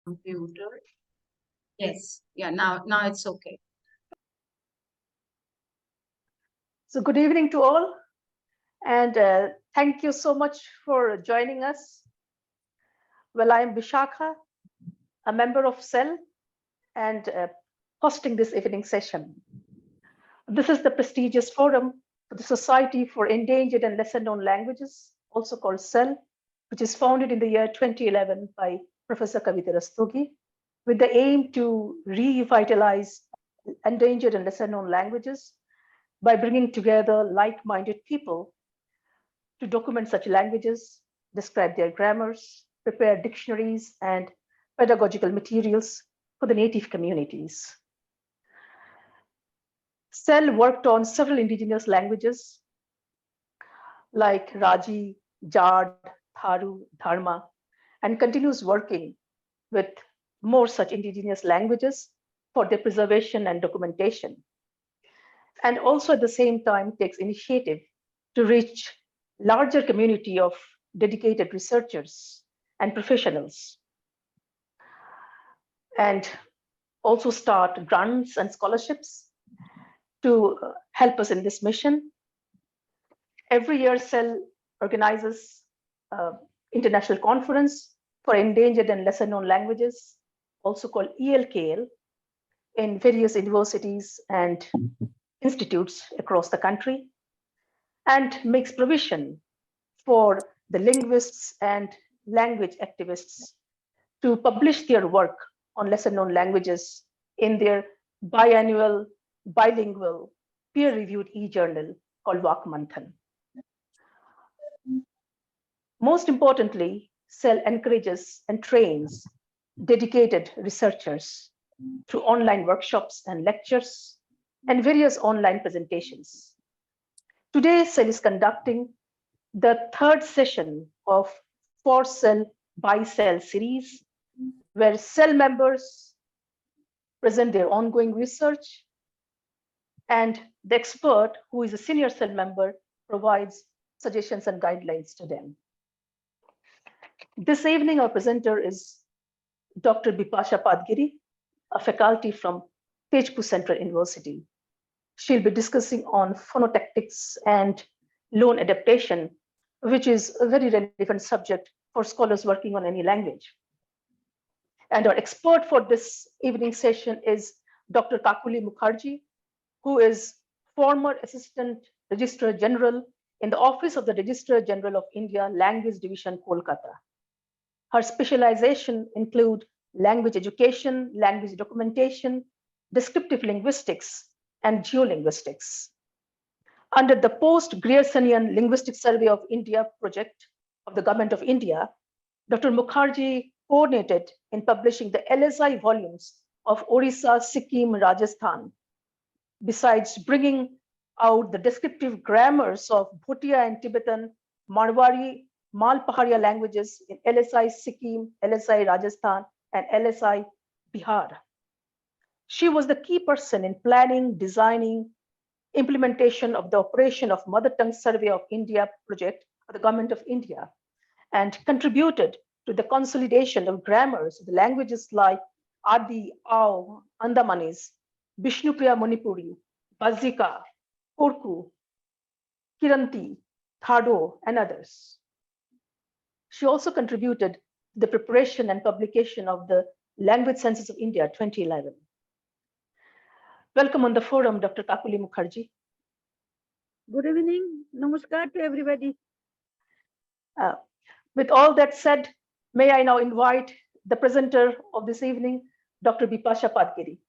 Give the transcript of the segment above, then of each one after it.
Computer. Yes. Yeah. Now it's okay. So good evening to all, and thank you so much for joining us. Well, I am Vishakha, a member of CEL, and hosting this evening session. This is the prestigious forum for the Society for Endangered and Lesser Known Languages, also called CEL, which is founded in the year 2011 by Professor Kavita Rastogi, with the aim to revitalize endangered and lesser known languages by bringing together like-minded people to document such languages, describe their grammars, prepare dictionaries and pedagogical materials for the native communities. CEL worked on several indigenous languages like Raji, Jad, Tharu, Dharma, and continues working with more such indigenous languages for their preservation and documentation. And also at the same time takes initiative to reach larger community of dedicated researchers and professionals, and also start grants and scholarships to help us in this mission. Every year, CEL organizes international conference for endangered and lesser known languages, also called ELKL, in various universities and institutes across the country, and makes provision for the linguists and language activists to publish their work on lesser known languages in their biannual, bilingual, peer reviewed e journal called Vakmanthan. Most importantly, CEL encourages and trains dedicated researchers through online workshops and lectures and various online presentations. Today, CEL is conducting the third session of For CEL by CEL series, where CEL members present their ongoing research, and the expert, who is a senior CEL member, provides suggestions and guidelines to them. This evening, our presenter is Dr. Bipasha Patgiri, a faculty from Tejpur Central University. She'll be discussing on phonotactics and loan adaptation, which is a very relevant subject for scholars working on any language. And our expert for this evening session is Dr. Kakuli Mukherjee, who is former Assistant Registrar General in the Office of the Registrar General of India, Language Division, Kolkata. Her specialization include language education, language documentation, descriptive linguistics, and geolinguistics. Under the Post-Griersonian Linguistic Survey of India project of the Government of India, Dr. Mukherjee coordinated in publishing the LSI volumes of Orissa, Sikkim, Rajasthan, besides bringing out the descriptive grammars of Bhutia and Tibetan, Marwari, Malpaharia languages in LSI Sikkim, LSI Rajasthan, and LSI Bihar. She was the key person in planning, designing, implementation of the Operation of Mother Tongue Survey of India project of the Government of India, and contributed to the consolidation of grammars of the languages like Adi, Ao, Andamanis, Bishnupriya Manipuri, Bazika, Korku, Kiranti, Thado, and others. She also contributed to the preparation and publication of the Language Census of India 2011. Welcome on the forum, Dr. Kakuli Mukherjee. Good evening. Namaskar to everybody. With all that said, may I now invite the presenter of this evening, Dr. Bipasha Patgiri.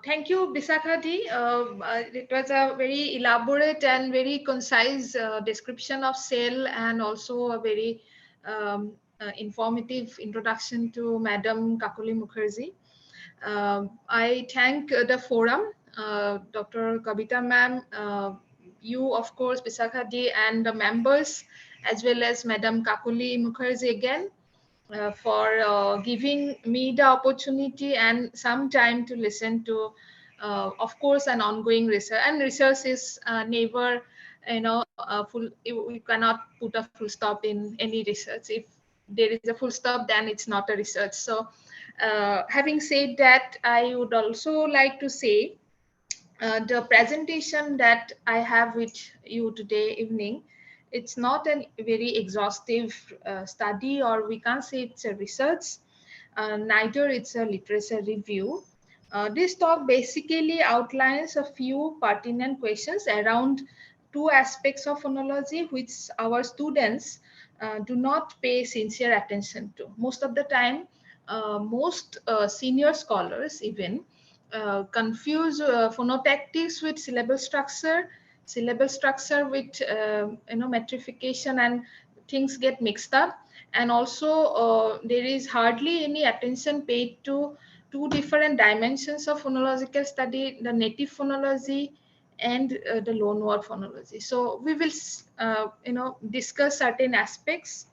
Thank you, Bisakha-ji. It was a very elaborate and very concise description of CEL, and also a very informative introduction to Madam Kakuli Mukherjee. I thank the forum, Dr. Kavita ma'am, you, of course, Bisakha-ji, and the members, as well as Madam Kakuli Mukherjee again, for giving me the opportunity and some time to listen to, of course, an ongoing research. And research is never, we cannot put a full stop in any research. If there is a full stop, then it's not a research. So having said that, I would also like to say the presentation that I have with you today evening, it's not a very exhaustive study, or we can't say it's a research, neither it's a literature review. This talk basically outlines a few pertinent questions around two aspects of phonology which our students do not pay sincere attention to. Most of the time, most senior scholars even confuse phonotactics with syllable structure with metrification, and things get mixed up. And also there is hardly any attention paid to two different dimensions of phonological study, the native phonology and the loanword phonology. So we will discuss certain aspects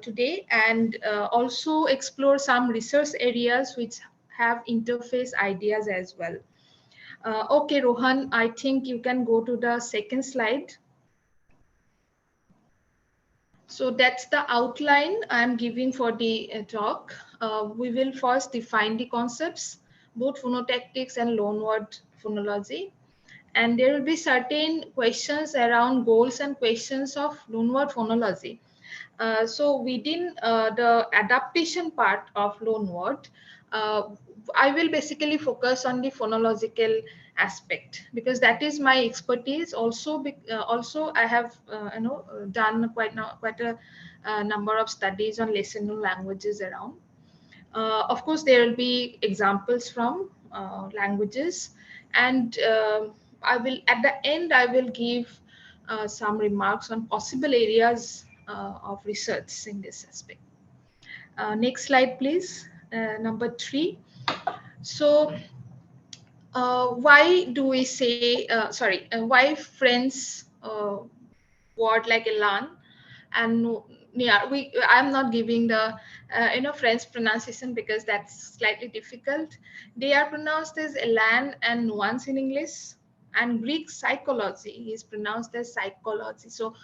today, and also explore some research areas which have interface ideas as well. Okay, Rohan, I think you can go to the second slide. So that's the outline I'm giving for the talk. We will first define the concepts, both phonotactics and loanword phonology. And there will be certain questions around goals and questions of loanword phonology. So within the adaptation part of loanword, I will basically focus on the phonological aspect, because that is my expertise. Also, also I have done quite a number of studies on listening languages around. Of course, there will be examples from languages, and I will at the end I will give some remarks on possible areas of research in this aspect. Next slide, please. Number 3. So why do we say, why French word like elan and near? I'm not giving the French pronunciation because that's slightly difficult. They are pronounced as elan and nuance in English, and Greek psychology is pronounced as psychology. So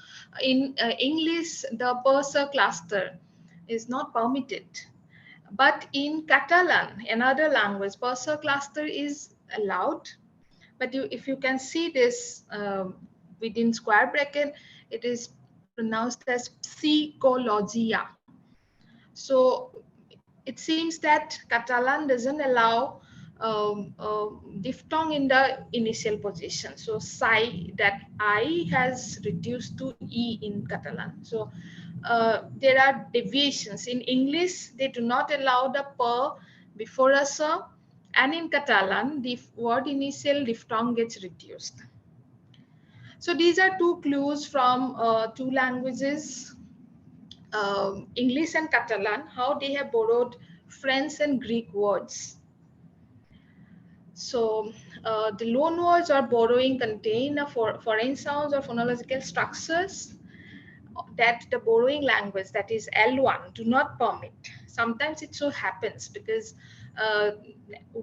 in English, the Persa cluster is not permitted. But in Catalan, another language, Persa cluster is allowed. But if you can see this within square bracket, it is pronounced as psychologia. So it seems that Catalan doesn't allow diphthong in the initial position. So psi, that I has reduced to e in Catalan. So there are deviations. In English, they do not allow the per before a sa, and in Catalan, the word initial diphthong gets reduced. So these are two clues from two languages, English and Catalan, how they have borrowed French and Greek words. So the loanwords or borrowing contain foreign sounds or phonological structures that the borrowing language, that is L1, do not permit. Sometimes it so happens because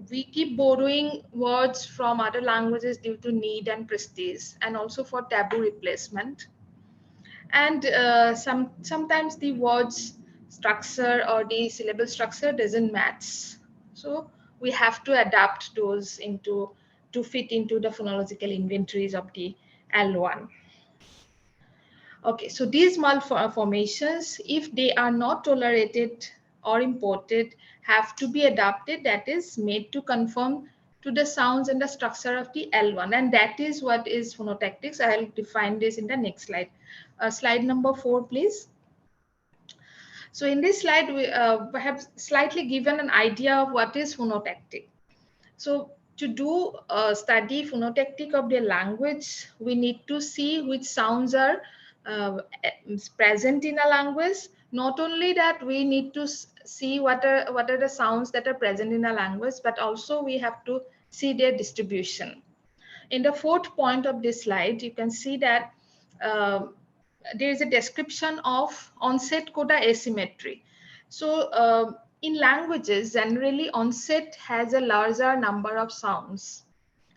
we keep borrowing words from other languages due to need and prestige, and also for taboo replacement. And sometimes the words structure or the syllable structure doesn't match. So we have to adapt those to fit into the phonological inventories of the L1. Okay, so these malformations, if they are not tolerated or imported, have to be adapted, that is made to conform to the sounds and the structure of the L1. And that is what is phonotactics. I'll define this in the next slide. Slide number 4, please. So in this slide, we have slightly given an idea of what is phonotactic. So to do a study phonotactic of the language, we need to see which sounds are present in a language. Not only that, we need to see what are the sounds that are present in a language, but also we have to see their distribution. In the 4th point of this slide, you can see that there is a description of onset coda asymmetry. So in languages, generally onset has a larger number of sounds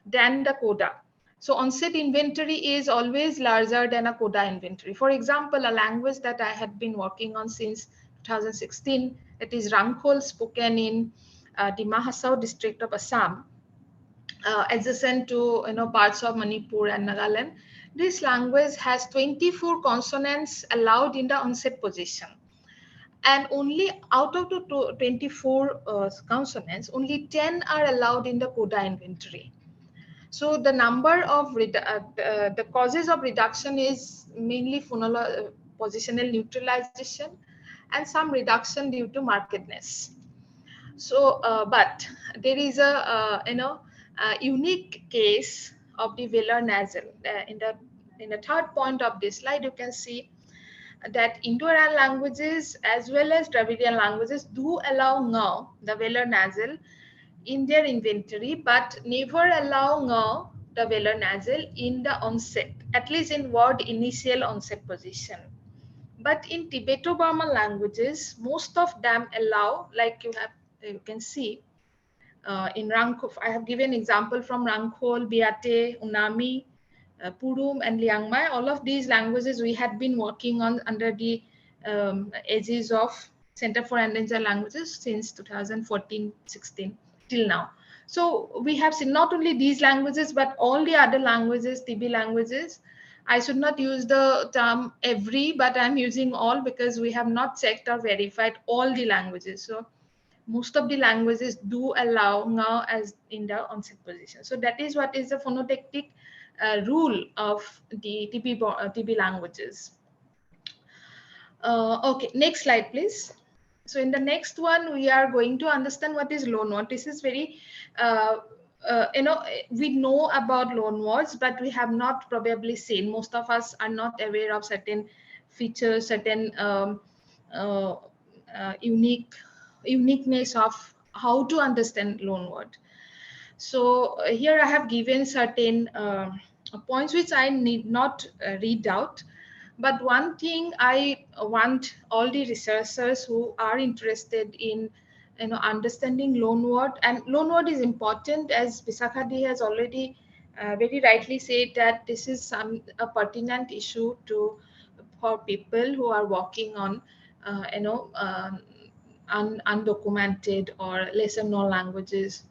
than the coda. So onset inventory is always larger than a coda inventory. For example, a language that I had been working on since 2016, that is Rangkhol, spoken in Dima Hasao district of Assam, adjacent to parts of Manipur and Nagaland. This language has 24 consonants allowed in the onset position, and only out of the 24 consonants, only 10 are allowed in the coda inventory. So the number of the causes of reduction is mainly positional neutralization and some reduction due to markedness. So, but there is a unique case of the velar nasal. In the third point of this slide, you can see that Indo-Aryan languages as well as Dravidian languages do allow ng, the velar nasal, in their inventory, but never allow ng, the velar nasal, in the onset, at least in word initial onset position. But in Tibeto-Burman languages, most of them allow, like you can see in Rangkhol. I have given example from Rangkhol, Biate, Unami, Purum, and Liangmai. All of these languages we had been working on under the aegis of Center for Endangered Languages since 2014-16 till now. So we have seen not only these languages, but all the other languages, TB languages. I should not use the term every, but I'm using all because we have not checked or verified all the languages. So most of the languages do allow now as in the onset position. So that is what is the phonotactic rule of the TB languages. Okay, next slide, please. So in the next one, we are going to understand what is loanword. This is very, we know about loanwords, but we have not probably seen. Most of us are not aware of certain features, certain uniqueness of how to understand loanword. So here I have given certain points which I need not read out. But one thing I want all the researchers who are interested in understanding loanword, and loanword is important, as Bisakha has already very rightly said, that this is a pertinent issue for people who are working on undocumented or lesser known languages,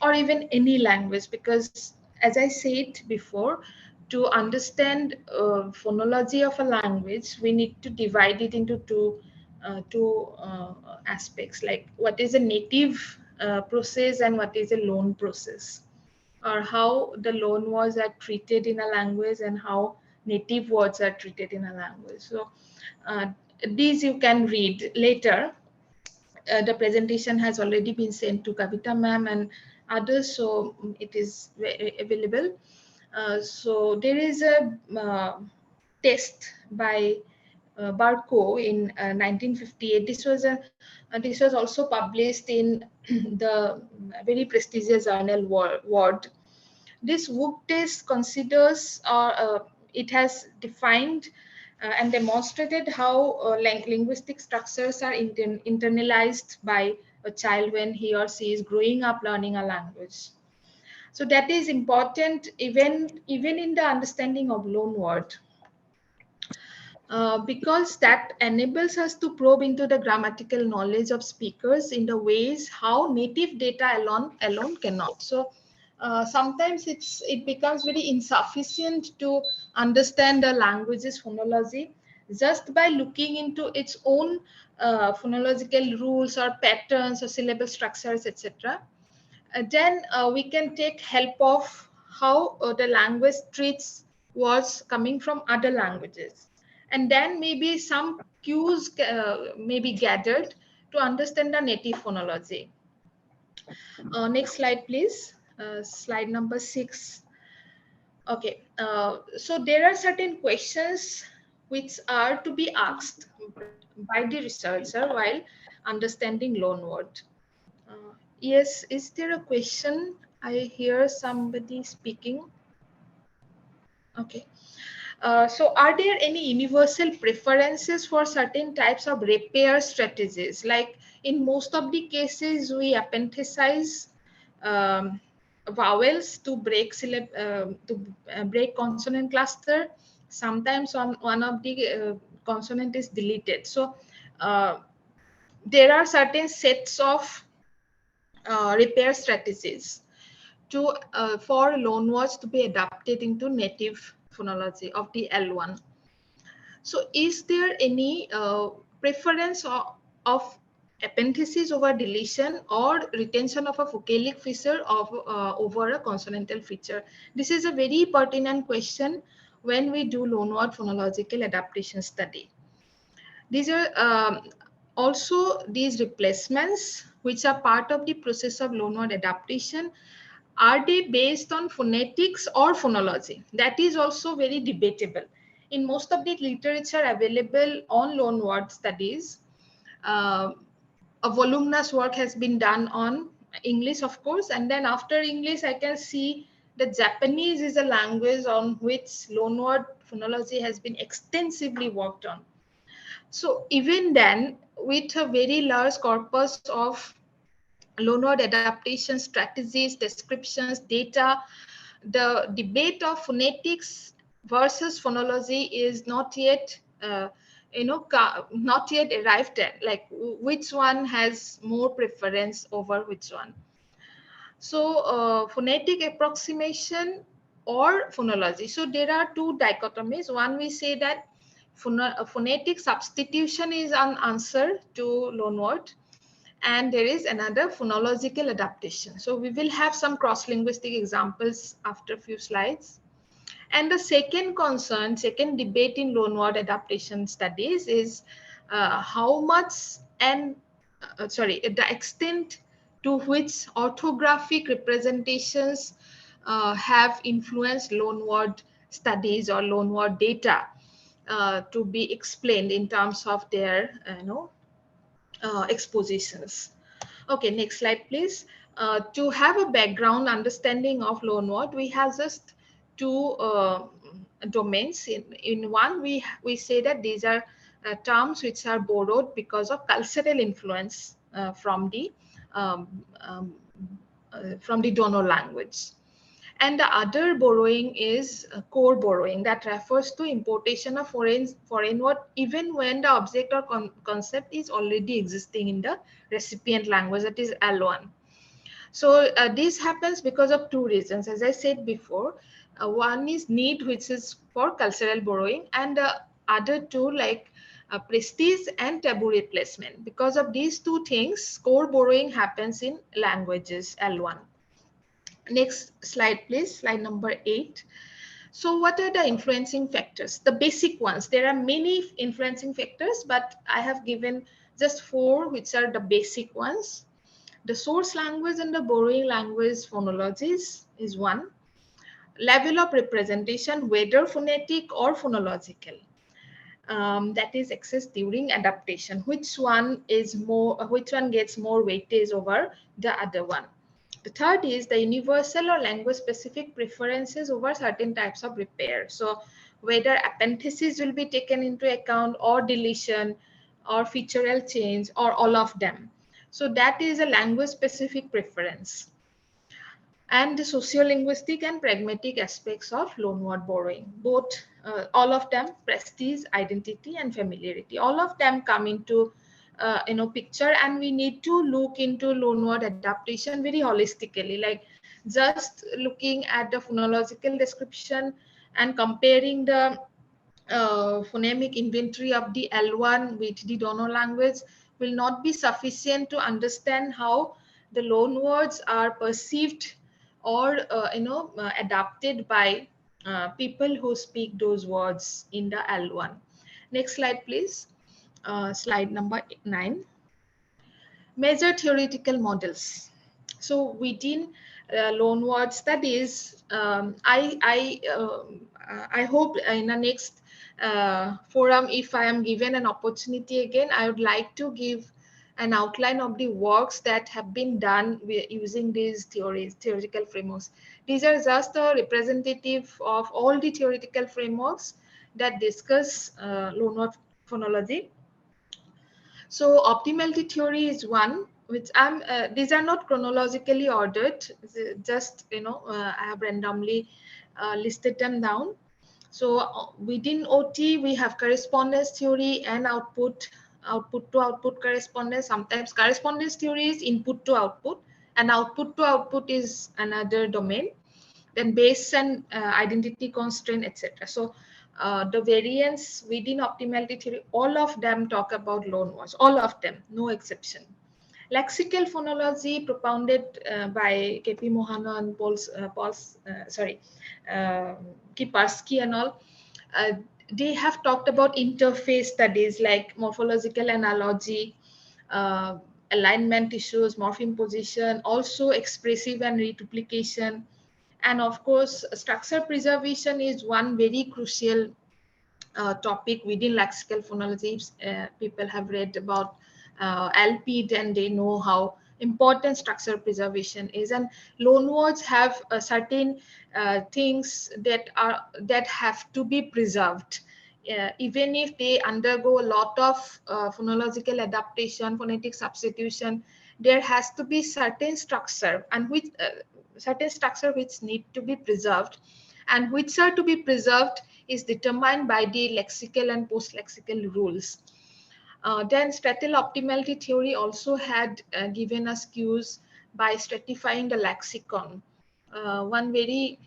or even any language, because as I said before, to understand phonology of a language, we need to divide it into two aspects, like what is a native process and what is a loan process, or how the loan words are treated in a language and how native words are treated in a language. So these you can read later. The presentation has already been sent to Kavita ma'am and others, so it is available. So there is a test by Barco in 1958. This was also published in the very prestigious journal Word. This Wook test considers, it has defined and demonstrated how linguistic structures are internalized by a child when he or she is growing up learning a language. So that is important even in the understanding of loanword, because that enables us to probe into the grammatical knowledge of speakers in the ways how native data alone cannot. So sometimes it becomes very insufficient to understand the language's phonology just by looking into its own phonological rules or patterns or syllable structures, etc. Then we can take help of how the language treats words coming from other languages, and then maybe some cues may be gathered to understand the native phonology. Next slide, please. Slide number 6. Okay, so there are certain questions which are to be asked by the researcher while understanding loanword. Yes, is there a question? I hear somebody speaking. Okay. So are there any universal preferences for certain types of repair strategies? Like in most of the cases, we appenthicize vowels to break break consonant cluster. Sometimes one of the consonant is deleted. So there are certain sets of repair strategies to for loanwords to be adapted into native phonology of the L1. So is there any preference of epenthesis over deletion or retention of a vocalic feature over a consonantal feature? This is a very pertinent question when we do loanword phonological adaptation study. These are also these replacements which are part of the process of loanword adaptation. Are they based on phonetics or phonology? That is also very debatable. In most of the literature available on loanword studies, uh, a voluminous work has been done on English, of course, and then after English, I can see that Japanese is a language on which loanword phonology has been extensively worked on. So even then, with a very large corpus of loanword adaptation strategies, descriptions, data, the debate of phonetics versus phonology is not yet not yet arrived at, like which one has more preference over which one. So phonetic approximation or phonology. So there are two dichotomies. One, we say that phonetic substitution is an answer to loanword, and there is another phonological adaptation. So we will have some cross-linguistic examples after a few slides. And the second concern, second debate in loanword adaptation studies is how much and the extent to which orthographic representations have influenced loanword studies or loanword data to be explained in terms of their expositions. Okay, next slide, please. To have a background understanding of loanword, we have just two domains. In one, we say that these are terms which are borrowed because of cultural influence um, um, from the donor language. And the other borrowing is core borrowing, that refers to importation of foreign word even when the object or concept is already existing in the recipient language, that is L1. So this happens because of two reasons. As I said before, one is need, which is for cultural borrowing, and the other two, like prestige and taboo replacement. Because of these two things, core borrowing happens in languages L1. Next slide, please, slide number 8. So what are the influencing factors? The basic ones. There are many influencing factors, but I have given just 4, which are the basic ones. The source language and the borrowing language phonologies is one. Level of representation, whether phonetic or phonological. That is accessed during adaptation. Which one gets more weightage over the other one? The third is the universal or language specific preferences over certain types of repair. So whether epenthesis will be taken into account, or deletion, or featural change, or all of them. So that is a language specific preference. And the sociolinguistic and pragmatic aspects of loanword borrowing, both all of them, prestige, identity, and familiarity, all of them come into picture, and we need to look into loanword adaptation very holistically, like just looking at the phonological description and comparing the phonemic inventory of the L1 with the donor language will not be sufficient to understand how the loanwords are perceived or adapted by people who speak those words in the L1. Next slide, please. Slide number 9. Major theoretical models. So within loanword studies, I hope in the next forum, if I am given an opportunity again, I would like to give an outline of the works that have been done using these theoretical frameworks. These are just a representative of all the theoretical frameworks that discuss loanword phonology. So optimality theory is one, which these are not chronologically ordered, just I have randomly listed them down. So within OT we have correspondence theory and output to output correspondence. Sometimes correspondence theory is input to output, and output to output is another domain. Then base and identity constraint, etc. So the variants within optimality theory, all of them talk about loan words, all of them, no exception. Lexical phonology propounded by K.P. Mohana and Kiparsky and all, they have talked about interface studies like morphological analogy, uh, alignment issues, morpheme position, also expressive and reduplication. And of course, structure preservation is one very crucial topic within lexical phonology. People have read about LP, then they know how important structure preservation is. And loanwords have certain things that have to be preserved. Even if they undergo a lot of phonological adaptation, phonetic substitution, there has to be certain structure and certain structure which need to be preserved, and which are to be preserved is determined by the lexical and post-lexical rules. Then stratal optimality theory also had given us cues by stratifying the lexicon. One very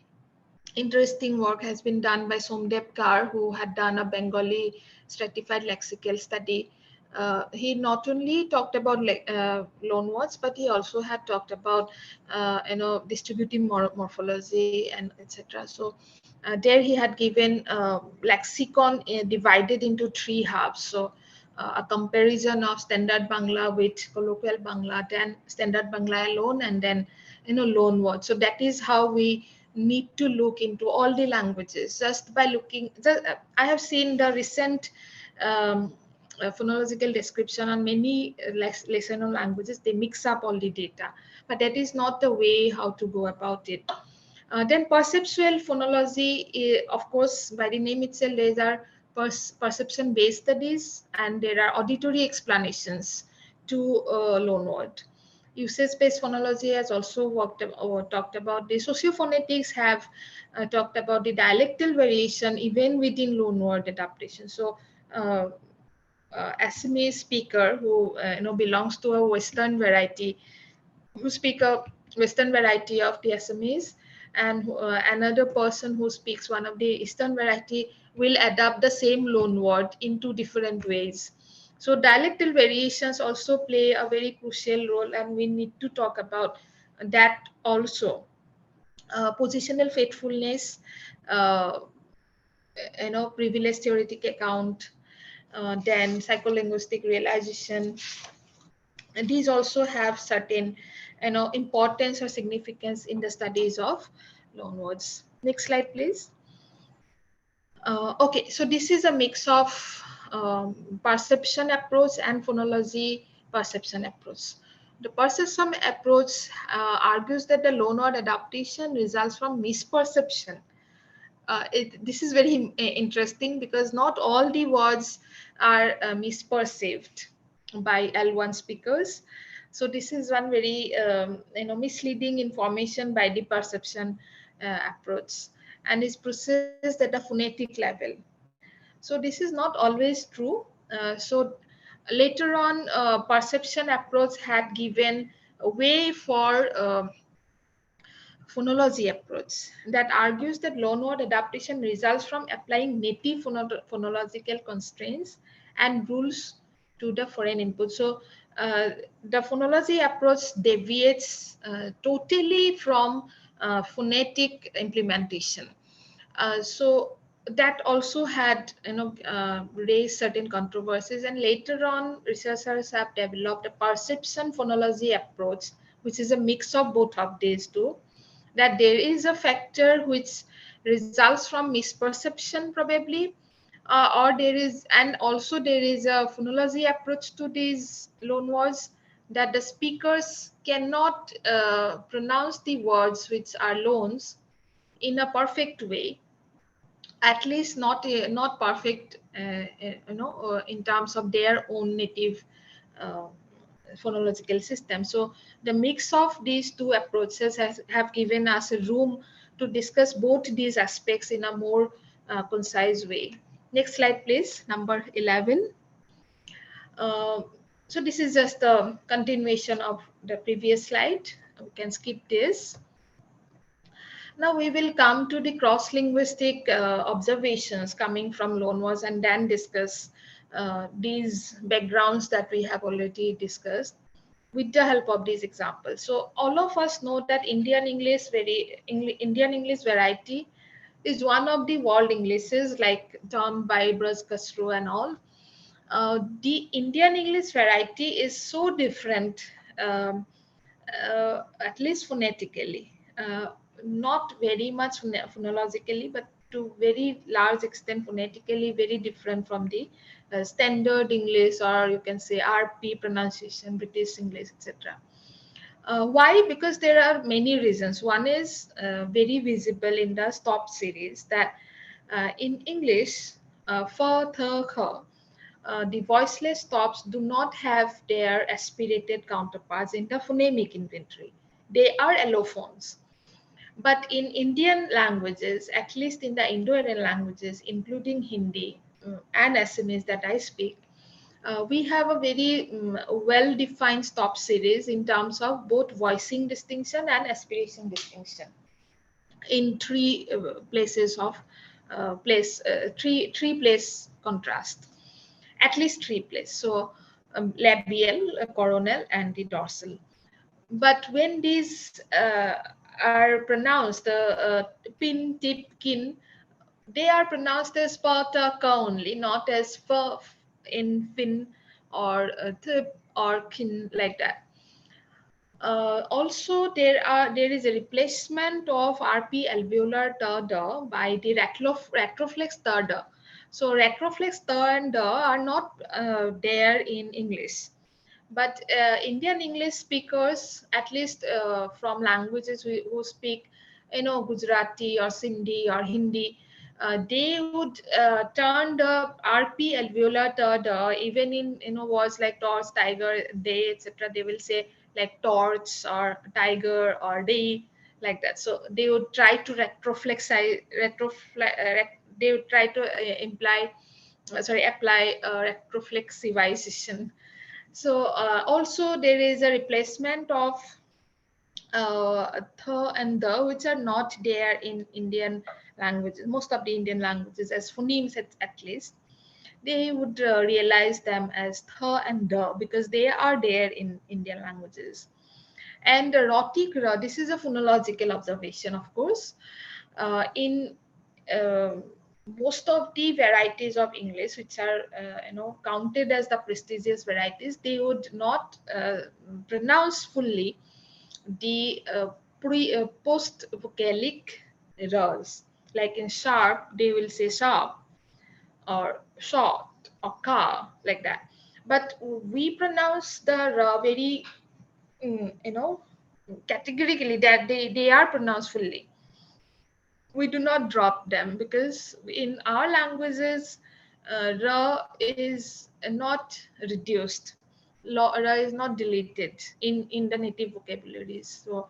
interesting work has been done by Somdev Kar, who had done a Bengali stratified lexical study. He not only talked about loanwords, but he also had talked about distributive morphology and etc. So there he had given lexicon divided into 3 halves. So a comparison of standard Bangla with colloquial Bangla, then standard Bangla alone, and then loan words. So that is how we need to look into all the languages. Just by looking, I have seen the recent phonological description on many lesser-known languages. They mix up all the data, but that is not the way how to go about it. Then perceptual phonology, of course, by the name itself, there are perception-based studies, and there are auditory explanations to loanword. Usage-based phonology has also talked about. The sociophonetics have talked about the dialectal variation even within loanword adaptation. So Assamese speaker who belongs to a Western variety, who speak a Western variety of the Assamese, and another person who speaks one of the Eastern variety will adapt the same loan word in 2 different ways. So dialectal variations also play a very crucial role, and we need to talk about that also. Positional faithfulness, privilege theoretic account, then psycholinguistic realization. And these also have certain importance or significance in the studies of loanwords. Next slide, please. Okay, so this is a mix of perception approach and phonology perception approach. The perception approach argues that the loanword adaptation results from misperception. This is very interesting because not all the words are misperceived by L1 speakers. So this is one very misleading information by the perception approach, and is processed at a phonetic level. So this is not always true. So later on, perception approach had given a way for phonology approach that argues that loanword adaptation results from applying native phonological constraints and rules to the foreign input. So the phonology approach deviates totally from phonetic implementation. So that also had raised certain controversies, and later on researchers have developed a perception phonology approach, which is a mix of both of these two, that there is a factor which results from misperception probably, or there is, and also there is a phonology approach to these loanwords, that the speakers cannot pronounce the words which are loans in a perfect way, at least not perfect in terms of their own native phonological system. So the mix of these two approaches have given us a room to discuss both these aspects in a more concise way. Next slide, please, number 11. So this is just a continuation of the previous slide. We can skip this. Now we will come to the cross-linguistic observations coming from Loanword and then discuss these backgrounds that we have already discussed with the help of these examples. So all of us know that Indian English variety is one of the world Englishes like termed by Braj Khasro and all. The Indian English variety is so different, at least phonetically, not very much phonologically, but to very large extent phonetically very different from the standard English, or you can say RP pronunciation, British English, etc. Why? Because there are many reasons. One is very visible in the stop series that in English, for, the, her, the voiceless stops do not have their aspirated counterparts in the phonemic inventory. They are allophones. But in Indian languages, at least in the Indo-Aryan languages, including Hindi and Assamese that I speak, we have a very well-defined stop series in terms of both voicing distinction and aspiration distinction in three places of three place contrast, at least three place. So labial, coronal, and the dorsal. But when these are pronounced, pin, tip, kin, they are pronounced as pata ka only, not as f in fin or tip or kin, like that. Also, there is a replacement of RP alveolar ta da by the retroflex ta da. So retroflex ta and da are not there in English. But Indian English speakers, at least from languages who speak, Gujarati or Sindhi or Hindi, they would turn the RP alveolar da, even in words like torch, tiger, day, etc. They will say like torch or tiger or day, like that. So they would try to they would try to apply retroflexivization. So also there is a replacement of th and the, which are not there in Indian languages, most of the Indian languages, as phonemes at least. They would realize them as th and the because they are there in Indian languages. And roti kra, this is a phonological observation, of course. In most of the varieties of English, which are counted as the prestigious varieties, they would not pronounce fully the post vocalic rs. Like in sharp, they will say sharp or short or car, like that. But we pronounce the r very categorically, that they are pronounced fully. We do not drop them because in our languages ra is not reduced, ra is not deleted in the native vocabularies. So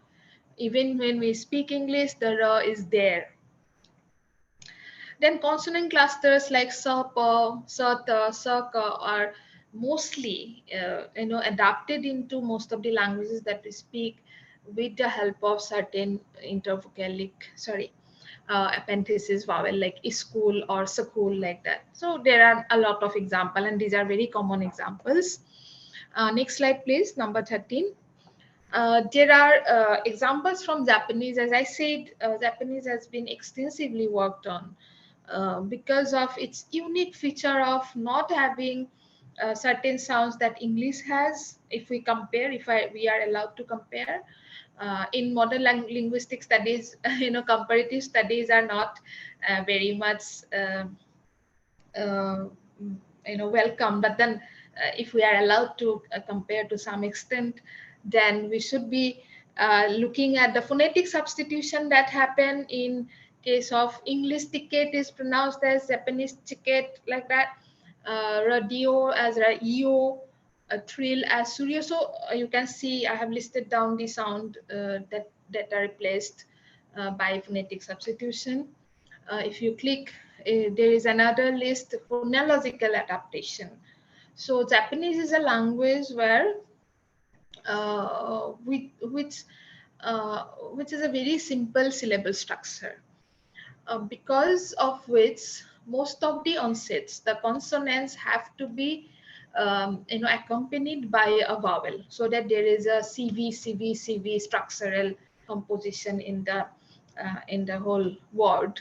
even when we speak English, the ra is there. Then consonant clusters like sa, pa, sa, ta, sa, ka are mostly adapted into most of the languages that we speak with the help of certain intervocalic, appendices vowel like school or school, like that. So there are a lot of examples, and these are very common examples. Next slide, please, number 13. There are examples from Japanese. As I said, Japanese has been extensively worked on because of its unique feature of not having certain sounds that English has. If we compare, we are allowed to compare, in modern linguistic studies, comparative studies are not very much welcome. But then, if we are allowed to compare to some extent, then we should be looking at the phonetic substitution that happen in case of English ticket is pronounced as Japanese ticket, like that. Radio as radio, trill as Surya. So you can see I have listed down the sound that are replaced by phonetic substitution. If you click, there is another list, phonological adaptation. So Japanese is a language where which is a very simple syllable structure, because of which most of the onsets, the consonants have to be accompanied by a vowel, so that there is a CV structural composition in the whole word.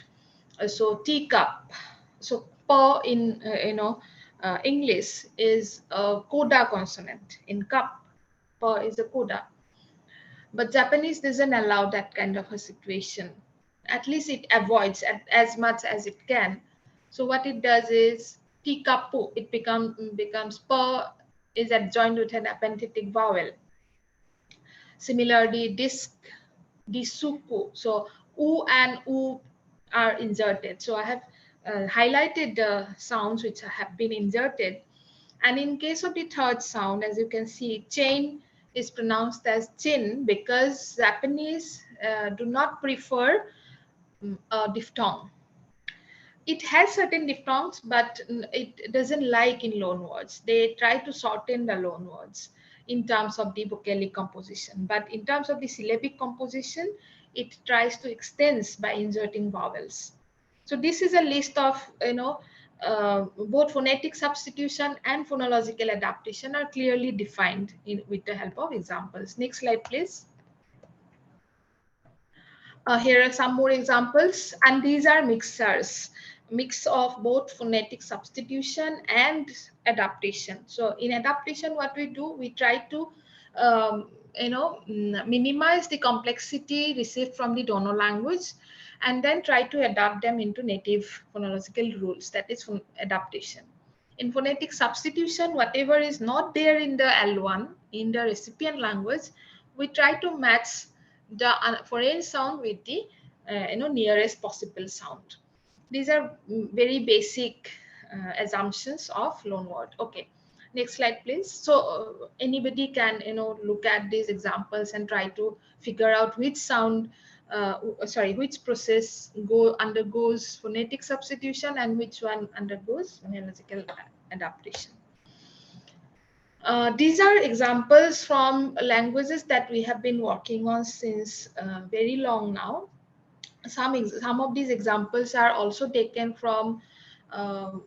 So teacup, so pa in English is a coda consonant. In cup, pa is a coda. But Japanese doesn't allow that kind of a situation. At least it avoids as much as it can. So what it does is tikapu, it becomes pa is adjoined with an epenthetic vowel. Similarly, disc, disuku. So u and u are inserted. So I have highlighted the sounds which have been inserted. And in case of the third sound, as you can see, chain is pronounced as chin because Japanese do not prefer a diphthong. It has certain diphthongs, but it doesn't like in loan words. They try to shorten the loan words in terms of the vocalic composition. But in terms of the syllabic composition, it tries to extend by inserting vowels. So this is a list of, both phonetic substitution and phonological adaptation are clearly defined with the help of examples. Next slide, please. Here are some more examples, and these are mixers, mix of both phonetic substitution and adaptation. So in adaptation, what we do, we try to minimize the complexity received from the donor language and then try to adapt them into native phonological rules. That is adaptation. In phonetic substitution, whatever is not there in the L1 in the recipient language, we try to match the foreign sound with the nearest possible sound. These are very basic assumptions of Loanword. Okay, next slide, please. So anybody can look at these examples and try to figure out which sound, which process undergoes phonetic substitution and which one undergoes phonological adaptation. These are examples from languages that we have been working on since very long now. Some of these examples are also taken from a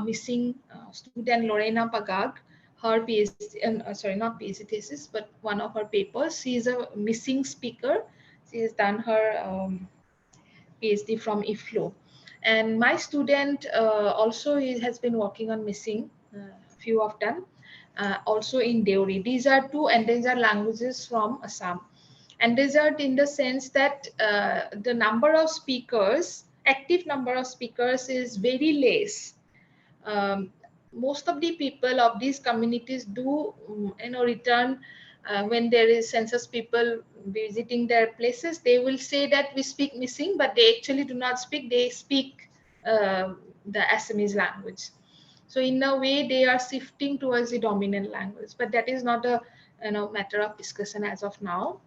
missing student, Lorena Pagag, her PhD, sorry, not PhD thesis, but one of her papers. She is a missing speaker. She has done her PhD from IFLO. And my student also has been working on missing, few of them, also in Deori. These are two endangered languages from Assam. Endangered in the sense that the number of speakers, active number of speakers is very less. Most of the people of these communities do return when there is census people visiting their places. They will say that we speak missing, but they actually do not speak. They speak the Assamese language. So in a way, they are shifting towards the dominant language, but that is not a matter of discussion as of now.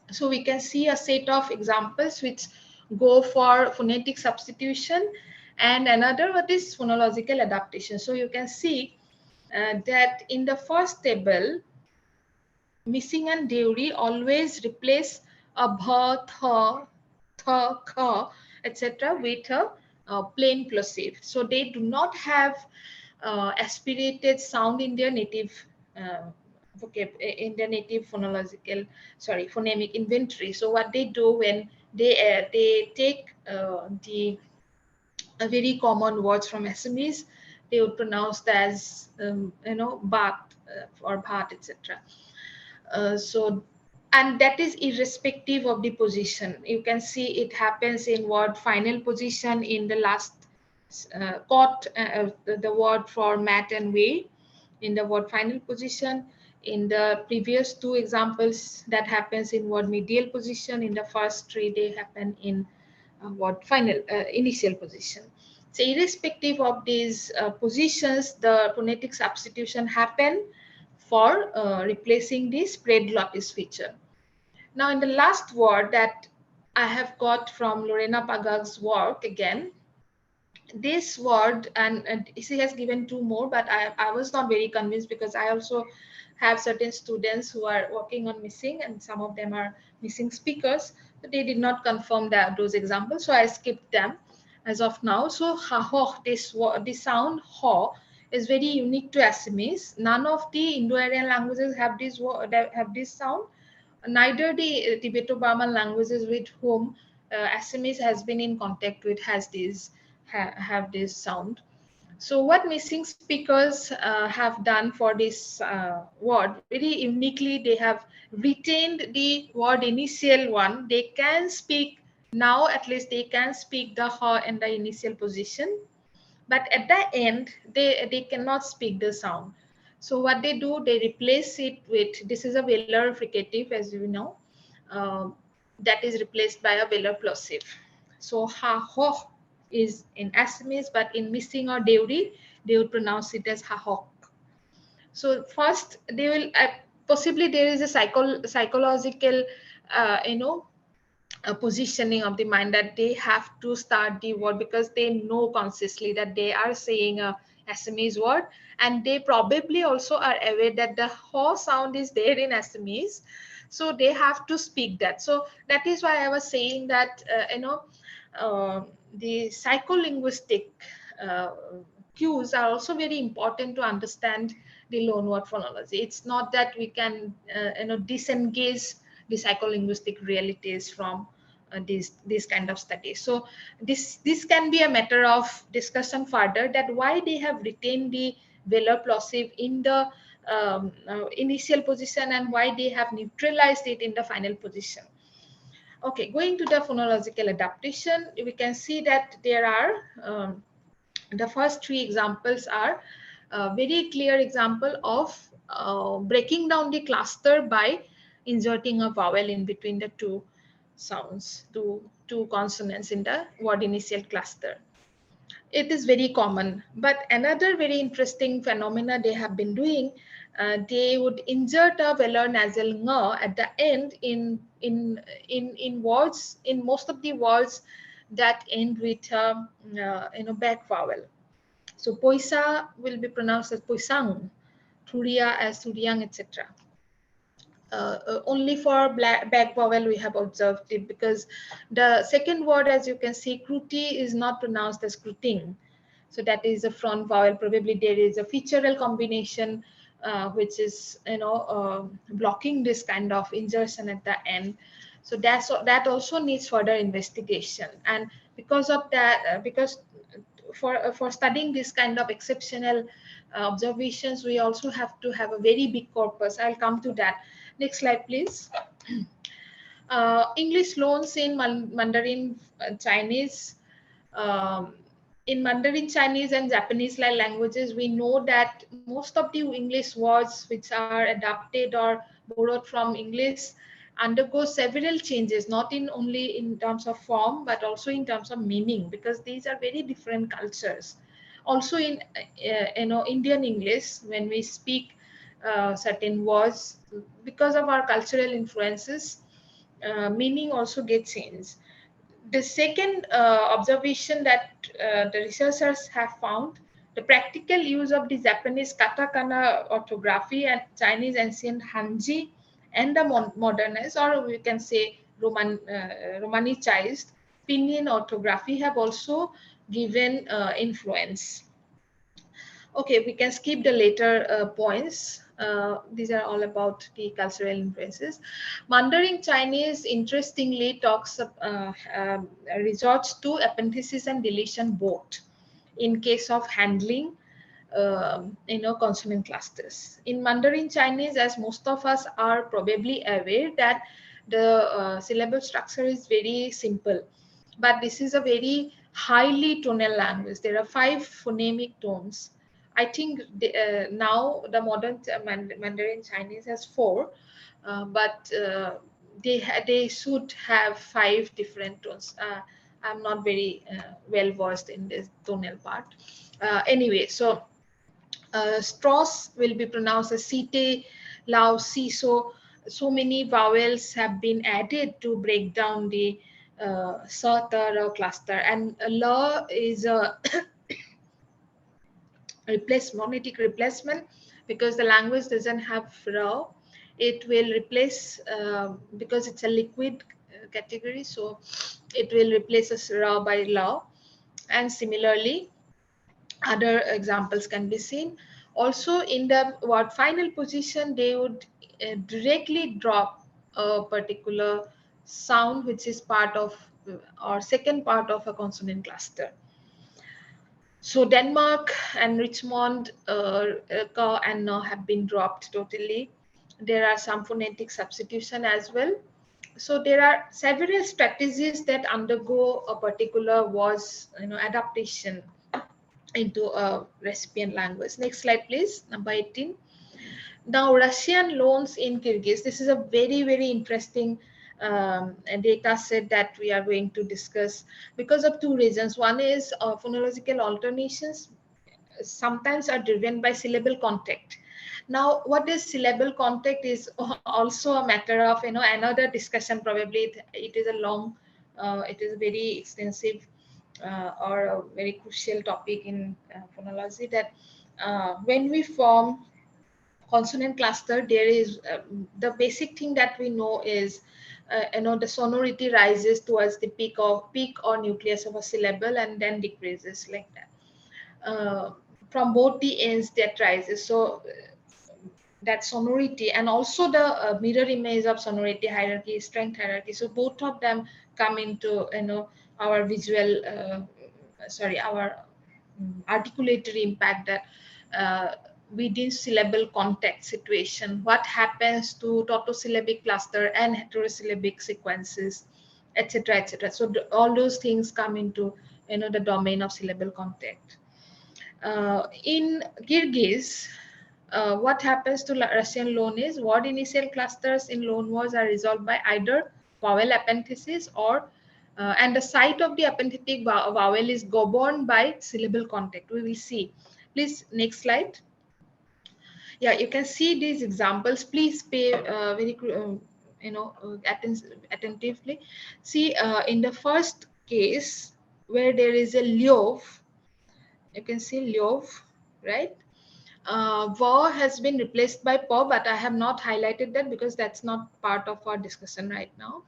So we can see a set of examples which go for phonetic substitution, and another what is phonological adaptation. So you can see that in the first table, missing and Deori always replace a bha, tha, kha, etc. with a plain plosive. So they do not have aspirated sound in their native in their native phonemic inventory. So what they do when they take the very common words from Assamese, they would pronounce as bat or bhat, etc. And that is irrespective of the position. You can see it happens in word final position in the last caught, the word for mat and way in the word final position. In the previous two examples, that happens in word medial position. In the first three, they happen in word final initial position. So irrespective of these positions, the phonetic substitution happen for replacing the spread glottis feature. Now in the last word that I have got from Lorena Pagag's work again, this word, and she has given two more, but I was not very convinced because I also have certain students who are working on missing, and some of them are missing speakers, but they did not confirm those examples, so I skipped them as of now. So ha ho, this sound ho is very unique to Assamese. None of the Indo-Aryan languages have this sound. Neither the Tibeto-Burman languages with whom Assamese has been in contact with has have this sound. So what missing speakers have done for this word, very uniquely, they have retained the word initial one. They can speak now, at least they can speak the ha in the initial position, but at the end they cannot speak the sound. So what they do, they replace it with, this is a velar fricative, as you know, uh, that is replaced by a velar plosive. So ha ho is in Assamese, but in missing or Deuri they would pronounce it as ha hok. So first they will possibly there is a psychological positioning of the mind that they have to start the word because they know consciously that they are saying a Assamese word, and they probably also are aware that the ho sound is there in Assamese, so they have to speak that. So that is why I was saying that the psycholinguistic uh, cues are also very important to understand the loanword phonology. It's not that we can disengage the psycholinguistic realities from these kind of studies. So this can be a matter of discussion further, that why they have retained the velar plosive in the initial position and why they have neutralized it in the final position. Okay, going to the phonological adaptation, we can see that there are the first three examples are a very clear example of breaking down the cluster by inserting a vowel in between the two sounds, two consonants in the word initial cluster. It is very common, but another very interesting phenomena they have been doing, they would insert a velar nasal ng at the end in words, in most of the words that end with back vowel. So poisa will be pronounced as poisang, thuria as thuriang, etc. Only for back vowel we have observed it, because the second word, as you can see, kruti, is not pronounced as kruting. So that is a front vowel. Probably there is a featural combination which is blocking this kind of insertion at the end. So that also needs further investigation. And because of that, because for studying this kind of exceptional observations, we also have to have a very big corpus. I'll come to that. Next slide, please. English loans in Mandarin Chinese. In Mandarin Chinese and Japanese like languages, we know that most of the English words which are adapted or borrowed from English undergo several changes, not in only in terms of form, but also in terms of meaning, because these are very different cultures. Also in Indian English, when we speak certain words, because of our cultural influences, meaning also gets changed. The second observation that the researchers have found, the practical use of the Japanese katakana orthography and Chinese ancient Hanji and the modernized, or we can say Romanicized Pinyin orthography have also given influence. Okay, we can skip the later points. These are all about the cultural influences. Mandarin Chinese, interestingly, resorts to appendices and deletion both in case of handling consonant clusters. In Mandarin Chinese, as most of us are probably aware, that the syllable structure is very simple, but this is a very highly tonal language. There are 5 phonemic tones. I think now the modern Mandarin Chinese has 4, but they should have 5 different tones. I'm not very well versed in this tonal part. Anyway, so straws will be pronounced as site, lao, si. So many vowels have been added to break down the sa, ta, ra cluster, and la is a phonetic replacement, because the language doesn't have ra. It will replace because it's a liquid category, so it will replace as ra by la. And similarly, other examples can be seen. Also, in the word final position, they would directly drop a particular sound which is part of or second part of a consonant cluster. So Denmark and Richmond, ka and na have been dropped totally. There are some phonetic substitution as well. So there are several strategies that undergo a particular was adaptation into a recipient language. Next slide, please. Number 18. Now, Russian loans in Kyrgyz. This is a very, very interesting data set that we are going to discuss because of two reasons. One is phonological alternations sometimes are driven by syllable contact. Now, what is syllable contact is also a matter of another discussion. Probably it is a long, it is a very extensive or a very crucial topic in phonology. That when we form consonant cluster, there is the basic thing that we know is the sonority rises towards the peak or nucleus of a syllable and then decreases like that. From both the ends that rises. So that sonority and also the mirror image of sonority hierarchy, strength hierarchy. So both of them come into our visual, our articulatory impact, that within syllable context situation, what happens to tautosyllabic cluster and heterosyllabic sequences, etc., etc. So all those things come into the domain of syllable contact. In Kyrgyz, what happens to Russian loan is word initial clusters in loan words are resolved by either vowel epenthesis or and the site of the epenthetic vowel is governed by syllable contact. We will see. Please, next slide. Yeah, you can see these examples. Please pay very attentively. See, in the first case where there is a lyov, you can see lyov, right? Va has been replaced by pa, but I have not highlighted that because that's not part of our discussion right now.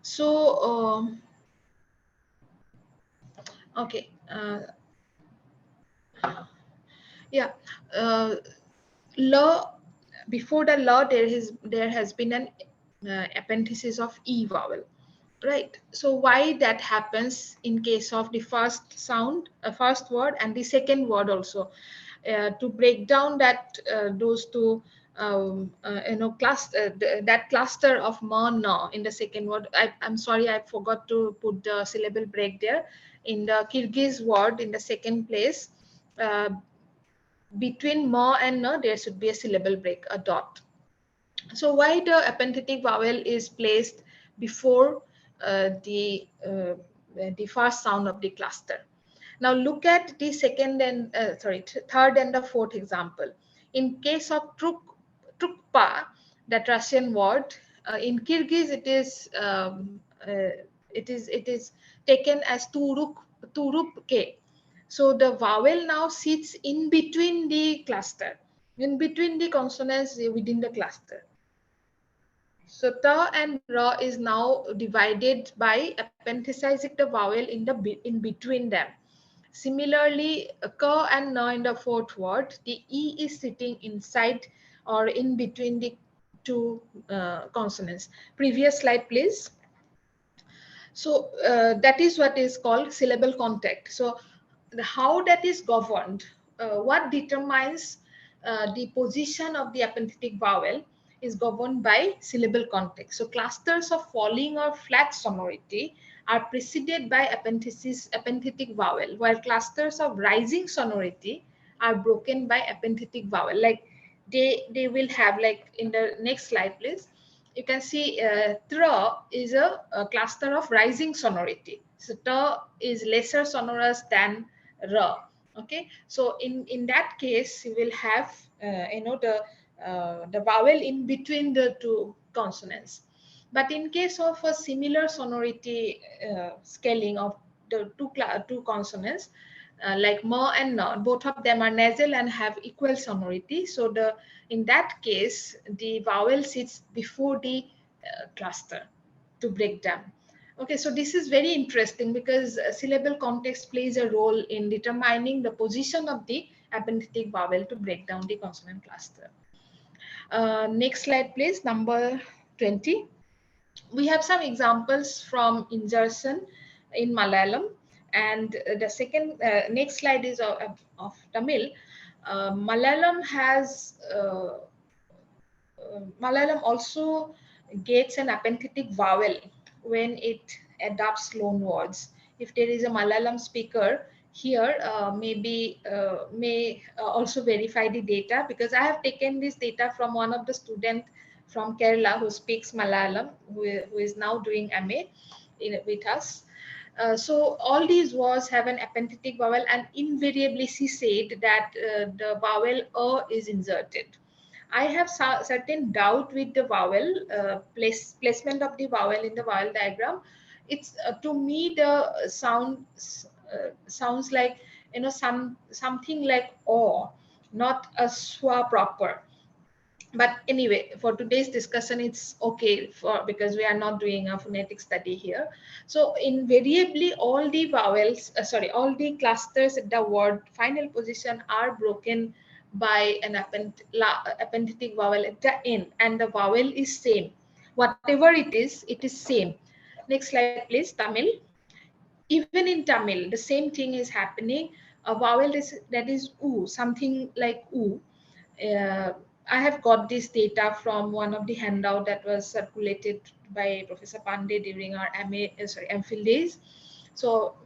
So, okay. Yeah. La, before the la, there has been an epenthesis of e vowel, right? So why that happens in case of the first sound, first word, and the second word also, to break down that those two that cluster of ma na in the second word. I'm sorry, I forgot to put the syllable break there. In the Kyrgyz word, in the second place, between ma and na, there should be a syllable break, a dot. So why the epenthetic vowel is placed before the first sound of the cluster? Now look at the second and third and the fourth example. In case of trukpa, that Russian word, in Kyrgyz it is taken as turupke. So the vowel now sits in between the cluster, in between the consonants within the cluster. So ta and ra is now divided by epenthesizing the vowel in between them. Similarly, ka and na in the fourth word, the e is sitting inside or in between the two consonants. Previous slide, please. So that is what is called syllable contact. So how that is governed, what determines the position of the epenthetic vowel is governed by syllable contact. So clusters of falling or flat sonority are preceded by epenthetic vowel, while clusters of rising sonority are broken by epenthetic vowel. Like they will have, like in the next slide, please. you can see tr is a cluster of rising sonority. So t is lesser sonorous than r. Okay, so in that case you will have the vowel in between the two consonants. But in case of a similar sonority scaling of the two consonants, like ma and na, both of them are nasal and have equal sonority. So in that case, the vowel sits before the cluster to break down. Okay, so this is very interesting because syllable context plays a role in determining the position of the epenthetic vowel to break down the consonant cluster. Next slide, please, number 20. We have some examples from insertion in Malayalam, and the second next slide is of Tamil. Malayalam also gets an epenthetic vowel when it adopts loan words. If there is a Malayalam speaker here, may also verify the data, because I have taken this data from one of the student from Kerala who speaks Malayalam, who is now doing MA with us. So all these words have an epenthetic vowel, and invariably she said that the vowel a is inserted. I have certain doubt with the vowel placement of the vowel in the vowel diagram. It's to me the sounds like something like o, not a swa proper. But anyway, for today's discussion, it's okay because we are not doing a phonetic study here. So invariably, all the vowels, all the clusters at the word final position are broken by an epenthetic vowel at the end, and the vowel is same. Whatever it is same. Next slide, please, Tamil. Even in Tamil, the same thing is happening. A vowel that is oo, something like oo. Uh, I have got this data from one of the handout that was circulated by Professor Pandey during our MPhil days. So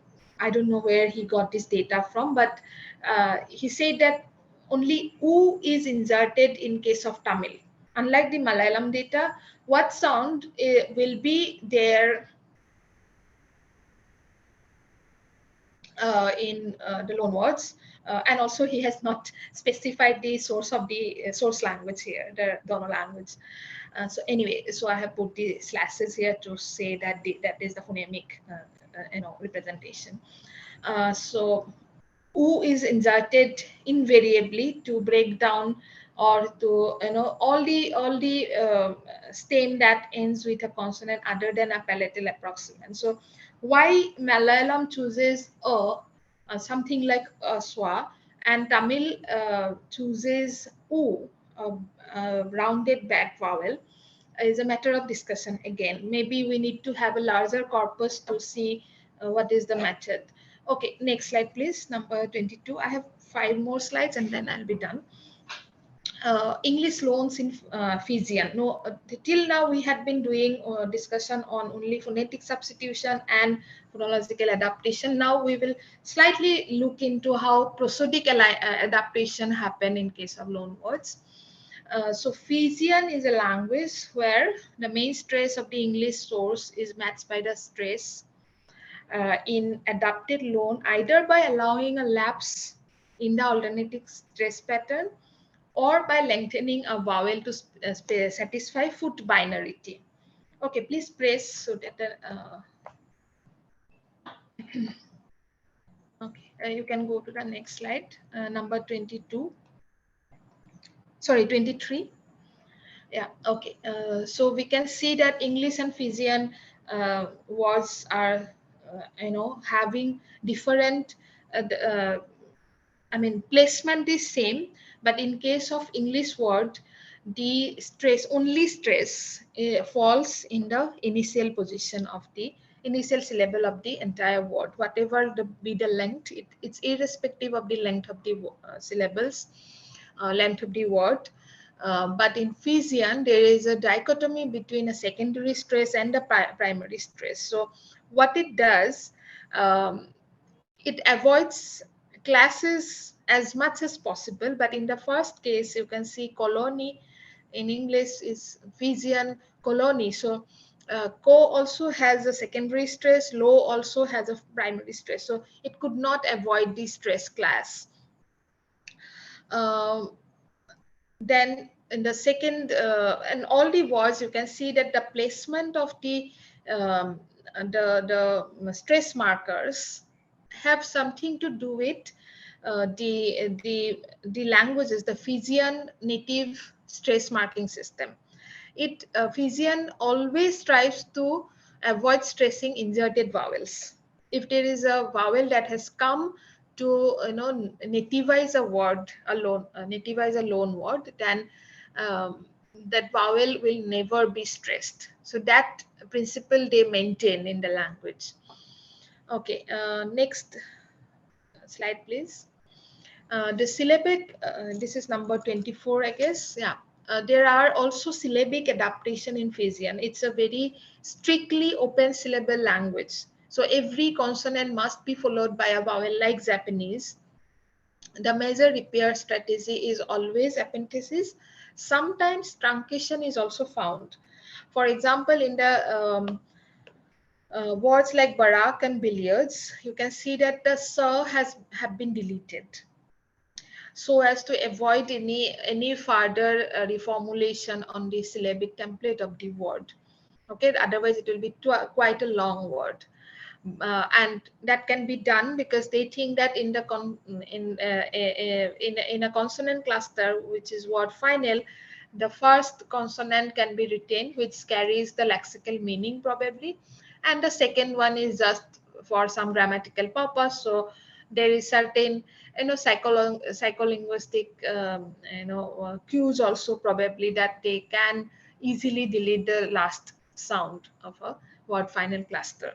I don't know where he got this data from, but he said that only oo is inserted in case of Tamil. Unlike the Malayalam data, what sound will be there in the loan words, and also he has not specified the source of the source language here, the donor language. So anyway, so I have put the slashes here to say that that is the phonemic representation. So oo is inserted invariably to break down or to all the stem that ends with a consonant other than a palatal approximant. So why Malayalam chooses something like a swa, and Tamil chooses oo, a rounded back vowel, is a matter of discussion again. Maybe we need to have a larger corpus to see what is the method. Okay, next slide, please, number 22. I have 5 more slides and then I'll be done. English loans in Fijian. No, till now we had been doing discussion on only phonetic substitution and phonological adaptation. Now we will slightly look into how prosodic adaptation happen in case of loan words. So Fijian is a language where the main stress of the English source is matched by the stress in adapted loan, either by allowing a lapse in the alternative stress pattern or by lengthening a vowel to satisfy foot binarity. Okay, please press so that okay, you can go to the next slide, number 22. Sorry, 23. Yeah, okay. So we can see that English and Fijian words are, having different, placement is same, but in case of English word, the only stress falls in the initial position of the initial syllable of the entire word, whatever be the length, it's irrespective of the length of the syllables, length of the word. But in Fijian, there is a dichotomy between a secondary stress and a primary stress. So what it does, it avoids classes as much as possible. But in the first case, you can see colony in English is Fijian colony. So co also has a secondary stress, low also has a primary stress. So it could not avoid the stress class. Then in the second, and all the words, you can see that the placement of um, the stress markers have something to do with the languages, the Fijian native stress marking system. Fijian always strives to avoid stressing inserted vowels. If there is a vowel that has come to nativize a word alone, nativize a loan word, then that vowel will never be stressed. So that principle they maintain in the language. Okay, next slide, please. The syllabic, this is number 24, I guess. Yeah. There are also syllabic adaptation in Fijian. It's a very strictly open syllable language. So every consonant must be followed by a vowel like Japanese. The major repair strategy is always epenthesis. Sometimes truncation is also found. For example, in the words like barak and billiards, you can see that the s have been deleted, so as to avoid any further reformulation on the syllabic template of the word. Okay, otherwise it will be quite a long word. And that can be done because they think that in the in a consonant cluster, which is word final, the first consonant can be retained, which carries the lexical meaning probably, and the second one is just for some grammatical purpose. So there is certain psycholinguistic cues also probably, that they can easily delete the last sound of a word final cluster.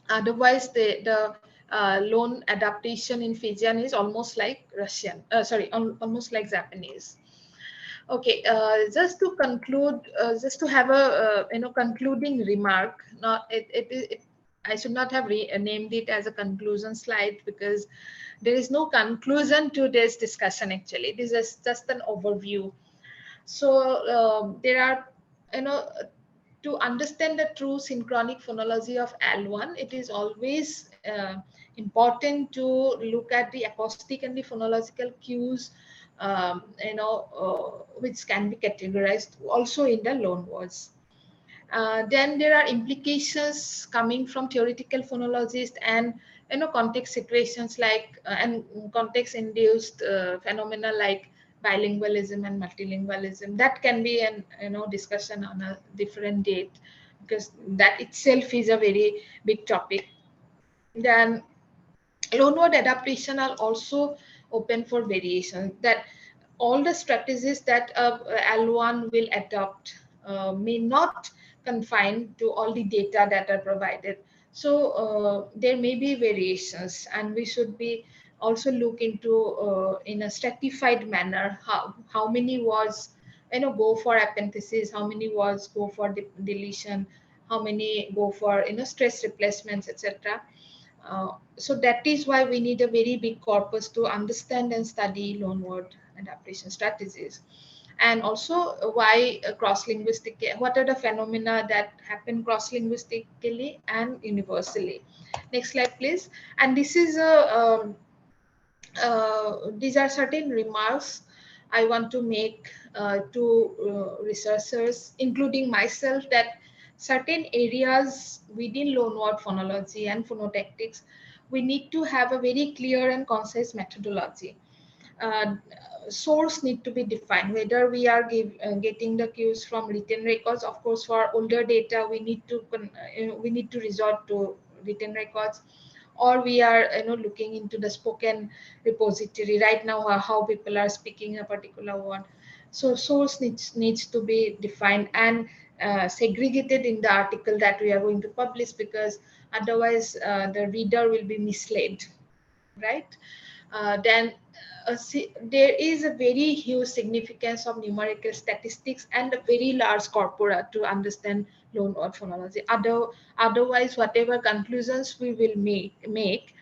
Otherwise, the loan adaptation in Fijian is almost like Russian, almost like Japanese. Okay, just to conclude, just to have a concluding remark. Not I should not have named it as a conclusion slide, because there is no conclusion to this discussion. Actually, this is just an overview. So there are, to understand the true synchronic phonology of L1, it is always important to look at the acoustic and the phonological cues, which can be categorized also in the loan words. Then there are implications coming from theoretical phonologists and context situations like and context induced phenomena like bilingualism and multilingualism. That can be an discussion on a different date, because that itself is a very big topic. Then loanword adaptation are also open for variation, that all the strategies that L1 will adopt may not confine to all the data that are provided. So there may be variations, and we should be also look into in a stratified manner how many words go for epenthesis, how many words go for deletion, how many go for stress replacements, etc. So that is why we need a very big corpus to understand and study loanword adaptation strategies. And also why cross-linguistic, what are the phenomena that happen cross-linguistically and universally. Next slide, please. And this is these are certain remarks I want to make to researchers, including myself, that certain areas within loanword phonology and phonotactics, we need to have a very clear and concise methodology. Source need to be defined, whether we are getting the cues from written records. Of course, for older data, we need to resort to written records, or we are looking into the spoken repository right now, how people are speaking a particular word. So source needs to be defined and segregated in the article that we are going to publish, because otherwise the reader will be misled, right? Then there is a very huge significance of numerical statistics and a very large corpora to understand loanword phonology. Otherwise, whatever conclusions we will make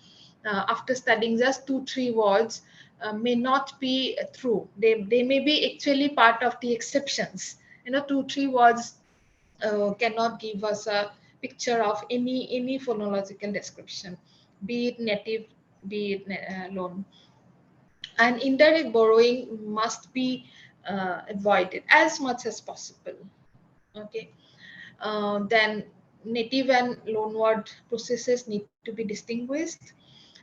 after studying just 2-3 words, may not be true. They may be actually part of the exceptions. 2-3 words cannot give us a picture of any phonological description, be it native, be it loan. And indirect borrowing must be avoided as much as possible. Okay. Then native and loanword processes need to be distinguished,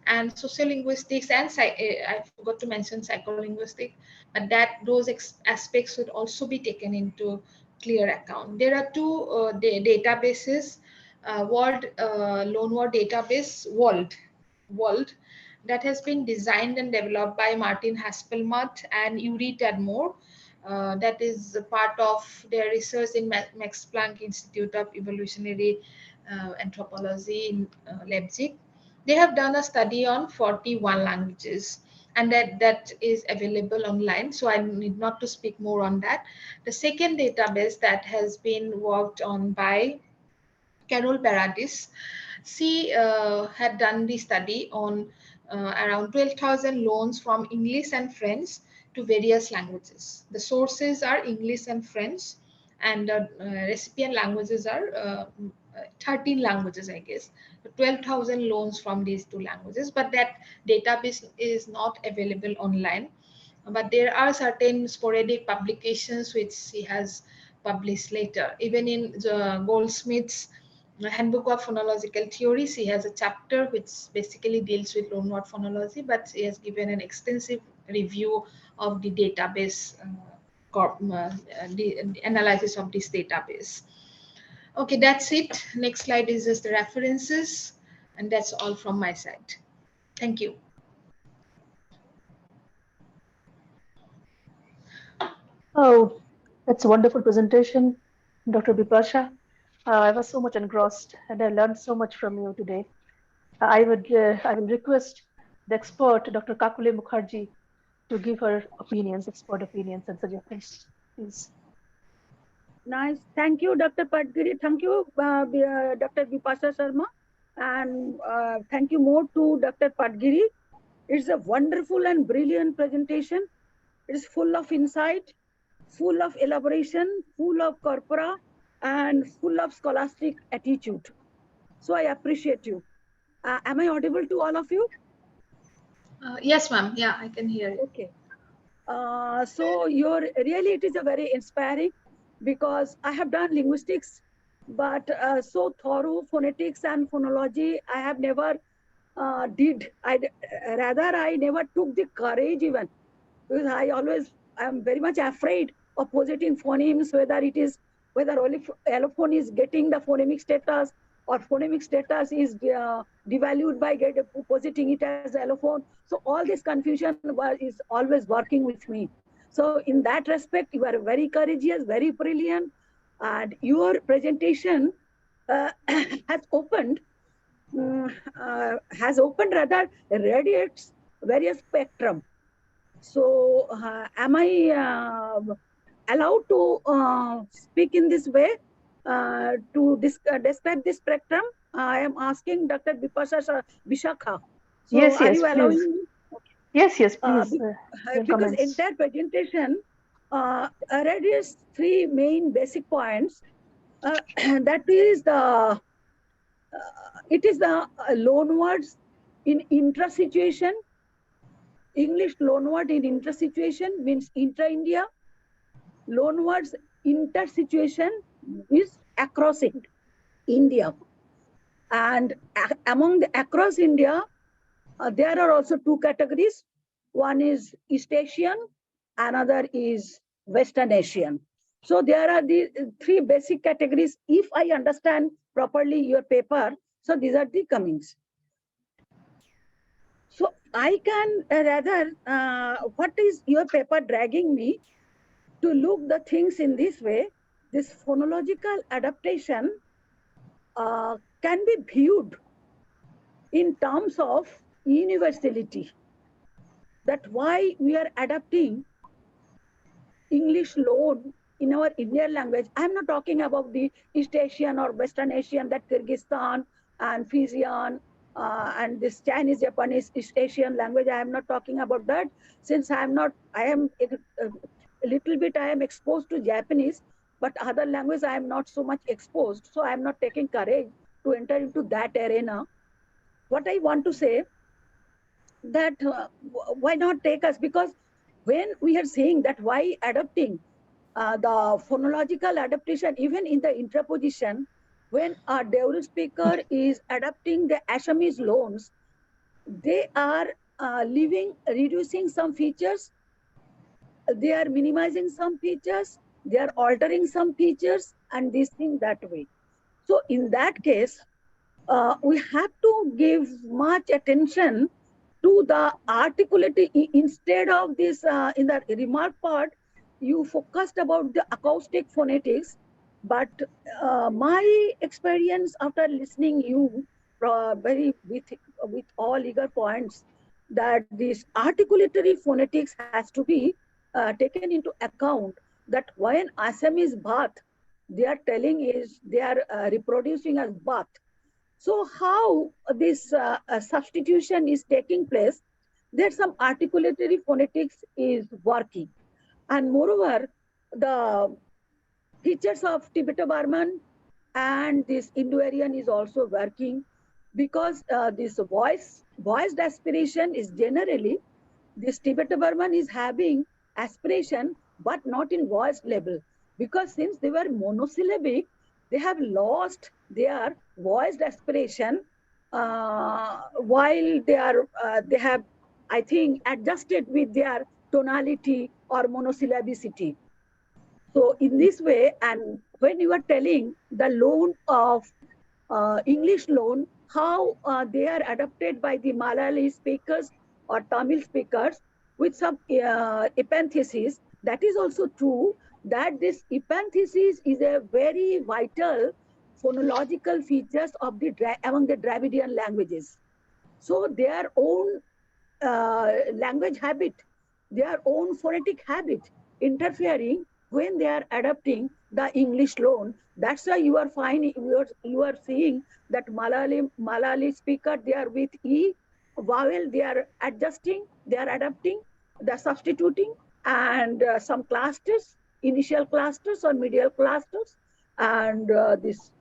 and sociolinguistics and I forgot to mention psycholinguistic, but those aspects should also be taken into clear account. There are two databases, Loanword database, World, that has been designed and developed by Martin Haspelmuth and Yuri Tadmore. That is a part of their research in Max Planck Institute of Evolutionary Anthropology in Leipzig. They have done a study on 41 languages, and that is available online, so I need not to speak more on that. The second database that has been worked on by Carol Paradis, she had done the study on around 12,000 loans from English and French to various languages. The sources are English and French, and recipient languages are 13 languages, I guess. 12,000 loans from these two languages, but that database is not available online. But there are certain sporadic publications which he has published later. Even in the Goldsmith's Handbook of Phonological Theories, he has a chapter which basically deals with loanword phonology, but he has given an extensive review of the database, the analysis of this database. Okay, that's it. Next slide is just the references, and that's all from my side. Thank you. Oh, that's a wonderful presentation, Dr. Bipasha. I was so much engrossed and I learned so much from you today. I will request the expert, Dr. Kakule Mukherjee, to give her opinions, expert opinions and suggestions, please. Nice. Thank you, Dr. Patgiri. Thank you, Dr. Bipasha Sharma. And thank you more to Dr. Patgiri. It's a wonderful and brilliant presentation. It is full of insight, full of elaboration, full of corpora, and full of scholastic attitude. So I appreciate you. Am I audible to all of you? Yes, ma'am. Yeah, I can hear you. Okay. So really, it is a very inspiring, because I have done linguistics, but so thorough phonetics and phonology, I have never did. Rather, I never took the courage even, because I'm very much afraid of positing phonemes, whether only allophone is getting the phonemic status, or phonemic status is devalued by positing it as allophone. So all this confusion is always working with me. So in that respect, you are very courageous, very brilliant, and your presentation has opened rather radiates various spectrum. So am I allowed to speak in this way to describe this spectrum? I am asking Dr. Bipasha Vishakha. So Yes, are yes, you allowing please. me? Yes, yes, please. Your Because comments. entire presentation radiates three main basic points. That is it is the loanwords in intra-situation. English loanword in intra-situation means intra-India. Loanwords inter-situation is across India. And among the across India, there are also two categories. One is East Asian, another is Western Asian. So there are the three basic categories. If I understand properly your paper, so these are the comings. So I can what is your paper dragging me to look the things in this way? This phonological adaptation can be viewed in terms of universality. That why we are adapting English loan in our Indian language. I'm not talking about the East Asian or Western Asian, that Kyrgyzstan and Fijian and this Chinese, Japanese, East Asian language. I am not talking about that, since I am not. I am a little bit. I am exposed to Japanese, but other language I am not so much exposed. So I am not taking courage to enter into that arena. What I want to say, that why not take us, because when we are saying that why adapting the phonological adaptation, even in the interposition, when a Deuri speaker is adapting the Assamese loans, they are reducing some features, they are minimizing some features, they are altering some features, and this thing that way. So in that case, we have to give much attention to the articulate. Instead of this, in the remark part, you focused about the acoustic phonetics, but my experience after listening you very with all eager points, that this articulatory phonetics has to be taken into account, that when Assamese bath, they are telling is they are reproducing as bath. So how this substitution is taking place, there's some articulatory phonetics is working. And moreover, the features of Tibeto-Burman and this Indo-Aryan is also working, because this voiced aspiration is generally, this Tibeto-Burman is having aspiration, but not in voice level, because since they were monosyllabic, they have lost their voiced aspiration, while they have, I think, adjusted with their tonality or monosyllabicity. So in this way, and when you are telling the loan of English loan, how they are adopted by the Malayali speakers or Tamil speakers with some epenthesis, that is also true, that this epenthesis is a very vital phonological features of the among the Dravidian languages. So their own language habit, their own phonetic habit interfering when they are adapting the English loan. That's why you are finding, you are seeing that Malayali speaker, they are with E vowel, they are adjusting, they are adapting, they are substituting, and some clusters, initial clusters or medial clusters, and this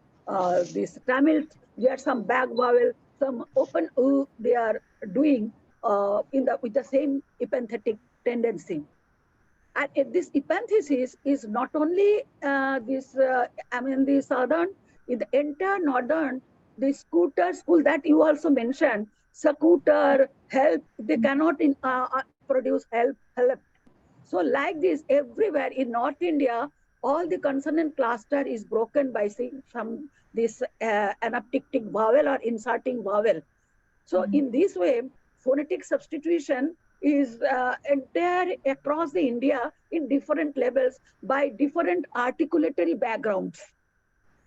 Tamil, there are some back vowel, some open U, they are doing with the same epenthetic tendency. And this epenthesis is not only the southern, in the entire northern, the scooter school that you also mentioned, scooter, help, they cannot produce help. So like this, everywhere in North India, all the consonant cluster is broken by some this anaptictic vowel or inserting vowel. So in this way, phonetic substitution is entire across the India in different levels by different articulatory backgrounds.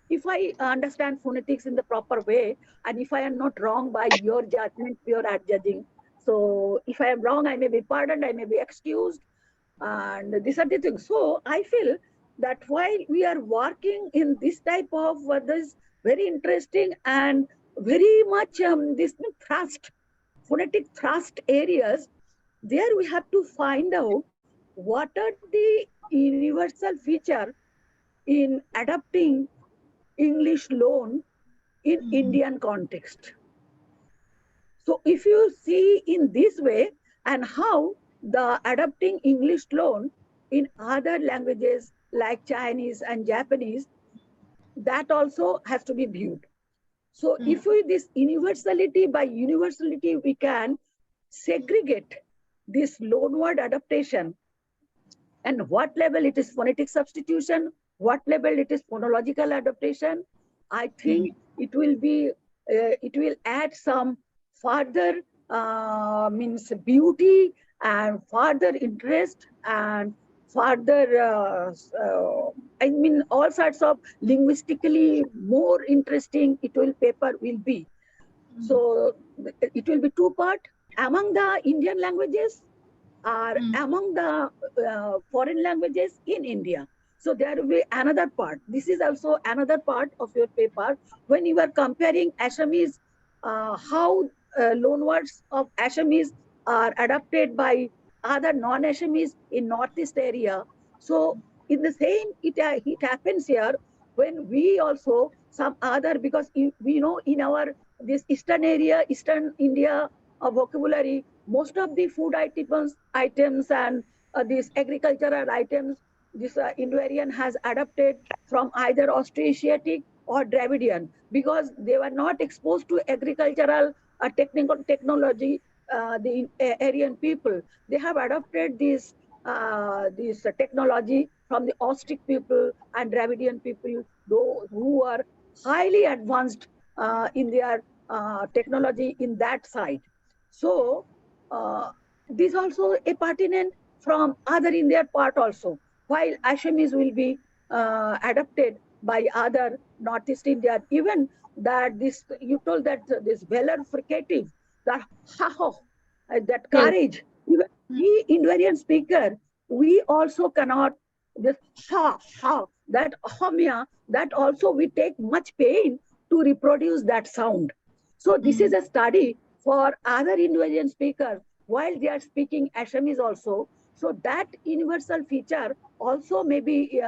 If I understand phonetics in the proper way, and if I am not wrong by your judgment, your judging. So if I am wrong, I may be pardoned, I may be excused, and these are the things. So I feel that while we are working in this type of this very interesting and very much this thrust, phonetic thrust areas, there we have to find out what are the universal feature in adapting English loan in Indian context. So if you see in this way, and how the adapting English loan in other languages like Chinese and Japanese, that also has to be viewed. So if we, this universality by universality, we can segregate this loanword adaptation, and what level it is phonetic substitution, what level it is phonological adaptation, I think it will be, it will add some further means beauty and further interest and further, I mean, all sorts of linguistically more interesting it will paper will be. So it will be two part among the Indian languages are among the foreign languages in India. So there will be another part. This is also another part of your paper when you are comparing Assamese how loanwords of Assamese are adopted by other non-Assamese in Northeast area. So in the same, it happens here when we also some other, because we know in our this Eastern area, Eastern India vocabulary, most of the food items and these agricultural items, this Indo-Aryan has adopted from either Austroasiatic or Dravidian, because they were not exposed to agricultural technical technology. The Aryan people, they have adopted this technology from the Austic people and Dravidian people, those who are highly advanced in their technology in that side. So uh, this also a pertinent from other in their part also. While Assamese will be adopted by other Northeast India, even that this you told that this valor fricative, that how that Yes. courage. Even we Indian speaker, we also cannot this ha that homia, that also we take much pain to reproduce that sound. So this is a study for other Indian speakers while they are speaking Assamese also. So that universal feature also may be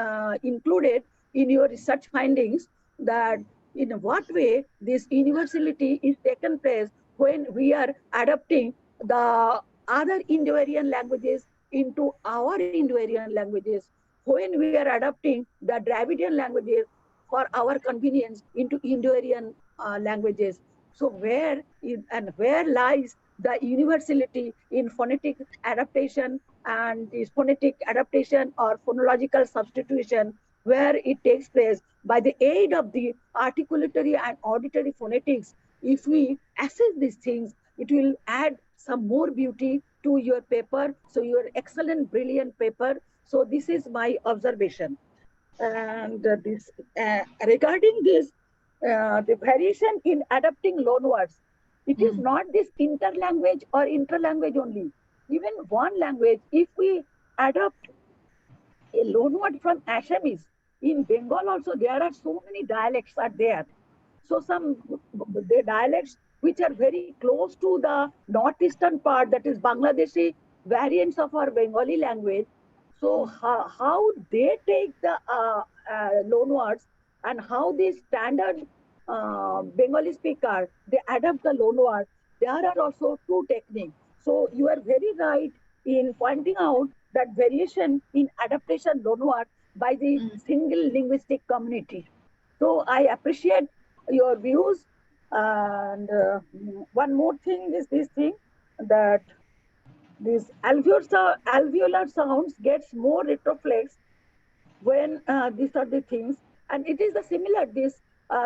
included in your research findings, that in what way this universality is taken place when we are adapting the other Indo-Aryan languages into our Indo-Aryan languages, when we are adapting the Dravidian languages for our convenience into Indo-Aryan languages. So where lies the universality in phonetic adaptation and this phonetic adaptation or phonological substitution, where it takes place by the aid of the articulatory and auditory phonetics. If we assess these things, it will add some more beauty to your paper. So your excellent, brilliant paper. So this is my observation. And this regarding this, the variation in adapting loanwords, it is not this interlanguage or interlanguage only. Even one language, if we adopt a loanword from Assamese, in Bengal also there are so many dialects are there. So some the dialects which are very close to the northeastern part, that is Bangladeshi variants of our Bengali language. So how they take the loan words, and how the standard Bengali speaker they adapt the loan word. There are also two techniques. So you are very right in pointing out that variation in adaptation loan word by the single linguistic community. So I appreciate your views. And one more thing is this thing, that these alveolar sounds gets more retroflex when these are the things, and it is the similar this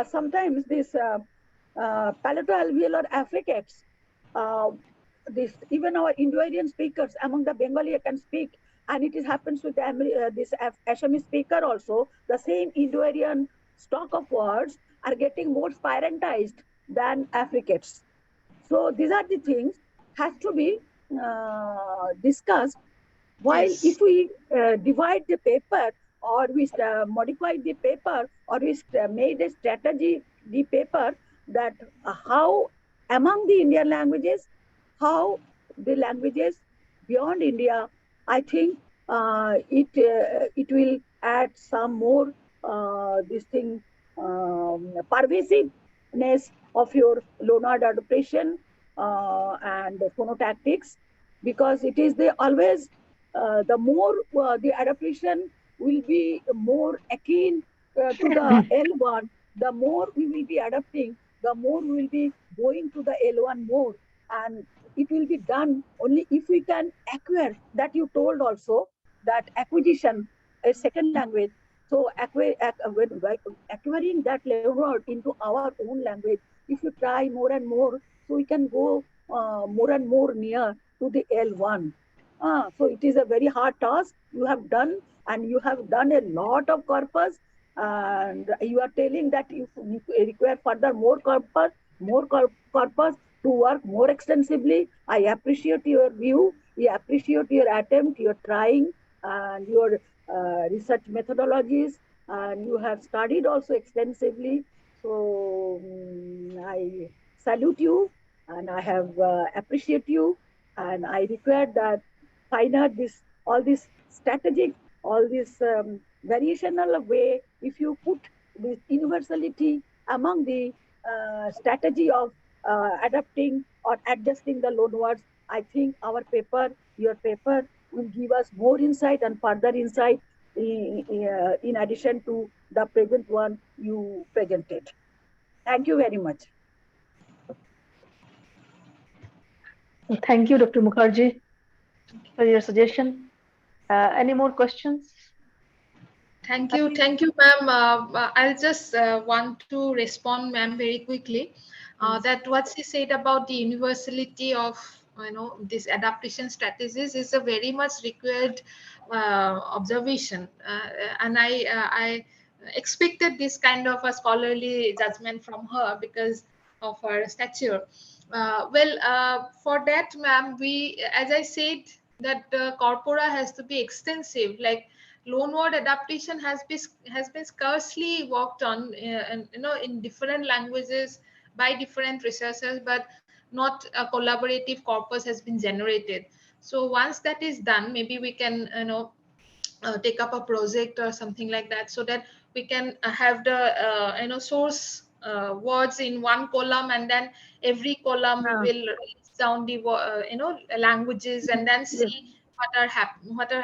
sometimes this palato-alveolar affricates. Uh, this even our Indo-Aryan speakers among the Bengali can speak, and it is happens with this Assamese speaker also. The same Indo-Aryan stock of words are getting more spirantized than affricates. So these are the things has to be discussed. While Yes. if we divide the paper, or we modify the paper, or we made a strategy the paper, that how among the Indian languages, how the languages beyond India, I think it will add some more this thing pervasiveness of your Loanword adaptation and phonotactics, because it is the always the more the adaptation will be more akin to the L1, the more we will be adapting, the more we will be going to the L1 more. And it will be done only if we can acquire, that you told also, that acquisition, a second language. So acquiring that word into our own language, if you try more and more, so we can go more and more near to the L1. So it is a very hard task you have done, and you have done a lot of corpus, and you are telling that you require further more corpus to work more extensively. I appreciate your view. I appreciate your attempt, your trying, and your research methodologies, and you have studied also extensively. So I salute you and I have appreciate you. And I require that finer this all this strategic, all this variational way. If you put this universality among the strategy of adapting or adjusting the loan words, I think our paper, your paper, will give us more insight and further insight in addition to the present one you presented. Thank you very much. Thank you, Dr. Mukherjee, for your suggestion. Any more questions? Thank you, ma'am. I'll just want to respond, ma'am, very quickly. That what she said about the universality of this adaptation strategies is a very much required observation, and I expected this kind of a scholarly judgment from her because of her stature. For that, ma'am, we, as I said, that the corpora has to be extensive, like loanword adaptation has been scarcely worked on, in different languages by different researchers, but not a collaborative corpus has been generated. So once that is done, maybe we can take up a project or something like that, so that we can have the source words in one column, and then every column we will list down the languages, and then Yes. see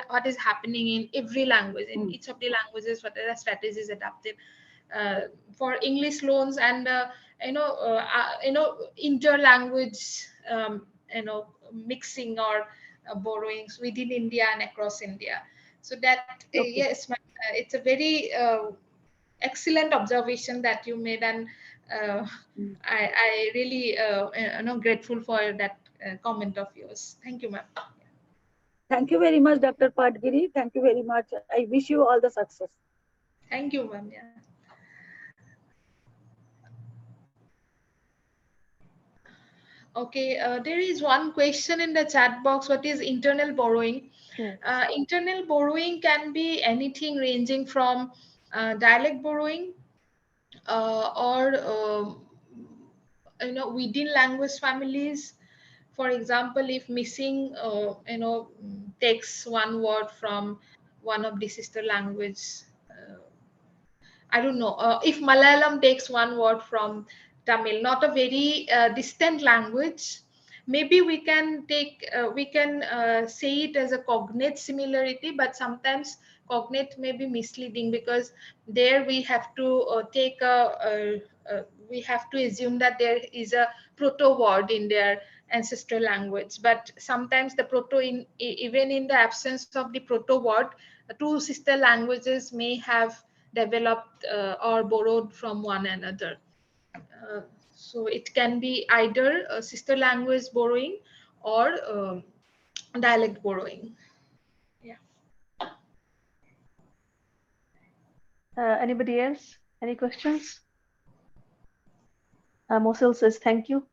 what is happening in every language, in each of the languages, what are the strategies adapted uh, for English loans, and inter-language mixing or borrowings within India and across India. So that Okay. yes, it's a very excellent observation that you made, and I really grateful for that comment of yours. Thank you, ma'am. Thank you very much, Dr. Patgiri. Thank you very much. I wish you all the success. Thank you, ma'am. Yeah. Okay, there is one question in the chat box. What is internal borrowing? Yes. Internal borrowing can be anything ranging from dialect borrowing or within language families. For example, if missing takes one word from one of the sister language, I don't know. If Malayalam takes one word from Tamil, not a very distant language, maybe we can say it as a cognate similarity, but sometimes cognate may be misleading, because there we have to we have to assume that there is a proto word in their ancestral language. But sometimes the proto even in the absence of the proto word, two sister languages may have developed or borrowed from one another. So it can be either sister language borrowing or dialect borrowing. Yeah. Anybody else? Any questions? Mosul says thank you.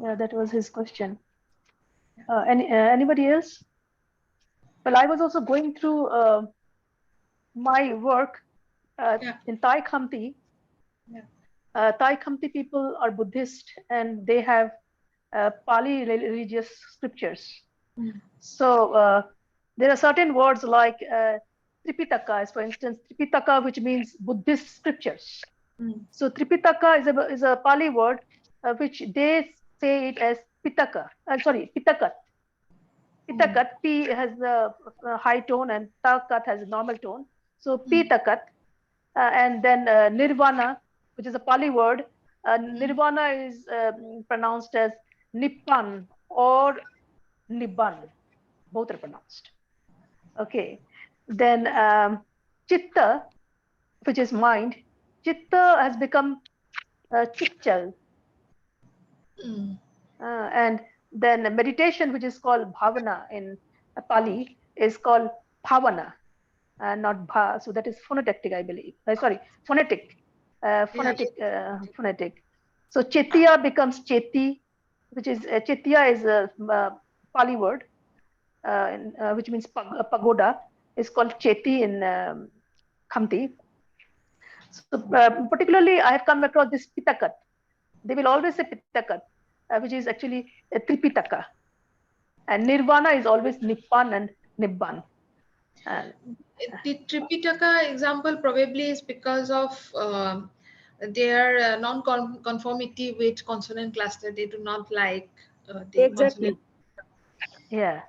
Yeah, that was his question. Anybody else? Well, I was also going through my work Yeah. in Thai Khamti. Yeah. Thai Khamti people are Buddhist, and they have Pali religious scriptures. Mm. So there are certain words like Tripitaka, for instance, Tripitaka, which means Buddhist scriptures. Mm. So Tripitaka is a Pali word which they say it as Pitaka. Sorry, Pitakat. Pitakat, P has a high tone and Takat has a normal tone. So Pitakat. And then Nirvana, which is a Pali word. Nirvana is pronounced as Nippan or Nibban. Both are pronounced. Okay. Then Chitta, which is mind. Chitta has become Chitchal. Mm. And then meditation, which is called Bhavana in Pali, is called Bhavana, not Bha. So that is phonotactic, I believe. Sorry, phonetic. Phonetic. So Chetia becomes Cheti, which is Chetia is a Pali word, which means pagoda. Is called Cheti in Khamti. So particularly, I have come across this Pitakat. They will always say Pitaka, which is actually Tripitaka. And Nirvana is always Nippan and Nibban. And The Tripitaka example probably is because of their non-conformity with consonant cluster. They do not like the Exactly. consonant. yeah,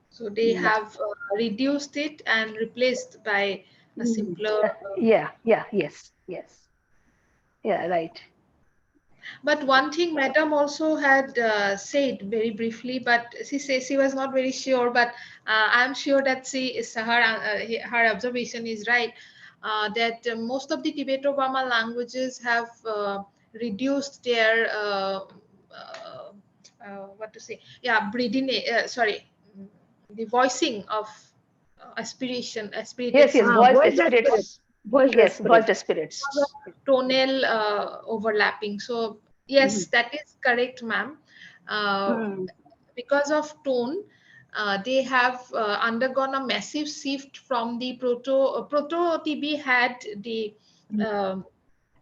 So they Mm. have reduced it and replaced by a Mm. simpler. yeah, yes, yes. Yeah, right. But one thing Madam also had said very briefly, but she says she was not very sure, but I'm sure that her observation is right. That most of the Tibeto-Burma languages have reduced their what to say? Yeah, breathing. The voicing of aspiration, aspirated Yes, yes, sound. voiced Voice aspirate. spirits. Voice Yes, aspirate. voiced spirits. Tonal overlapping. So yes, Mm. that is correct, ma'am. Uh, Mm. because of tone, they have undergone a massive shift from the proto TB had uh,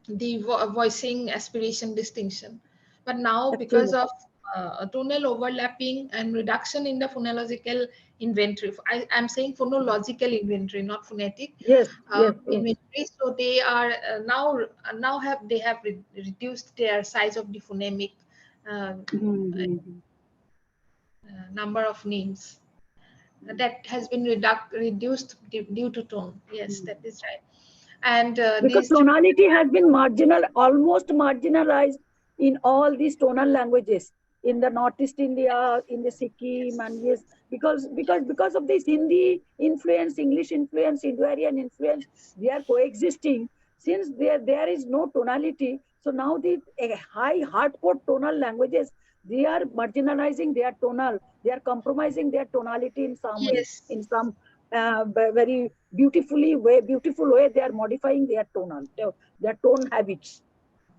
the voicing aspiration distinction, but now because Actually. of tonal overlapping and reduction in the phonological inventory. I'm saying phonological inventory, not phonetic Yes, yes, yes. inventory. So they are now have reduced their size of the phonemic uh, Mm. number of names. That has been reduced due to tone. Yes, that is right. And Because tonality has been almost marginalized in all these tonal languages in the Northeast India, in the Sikkim, and yes, because of this Hindi influence, English influence, Indo-Aryan influence, they are coexisting. Since there is no tonality, so now the high hardcore tonal languages, they are marginalizing their tonal, they are compromising their tonality in some way, yes, in some very beautiful way, they are modifying their tone habits.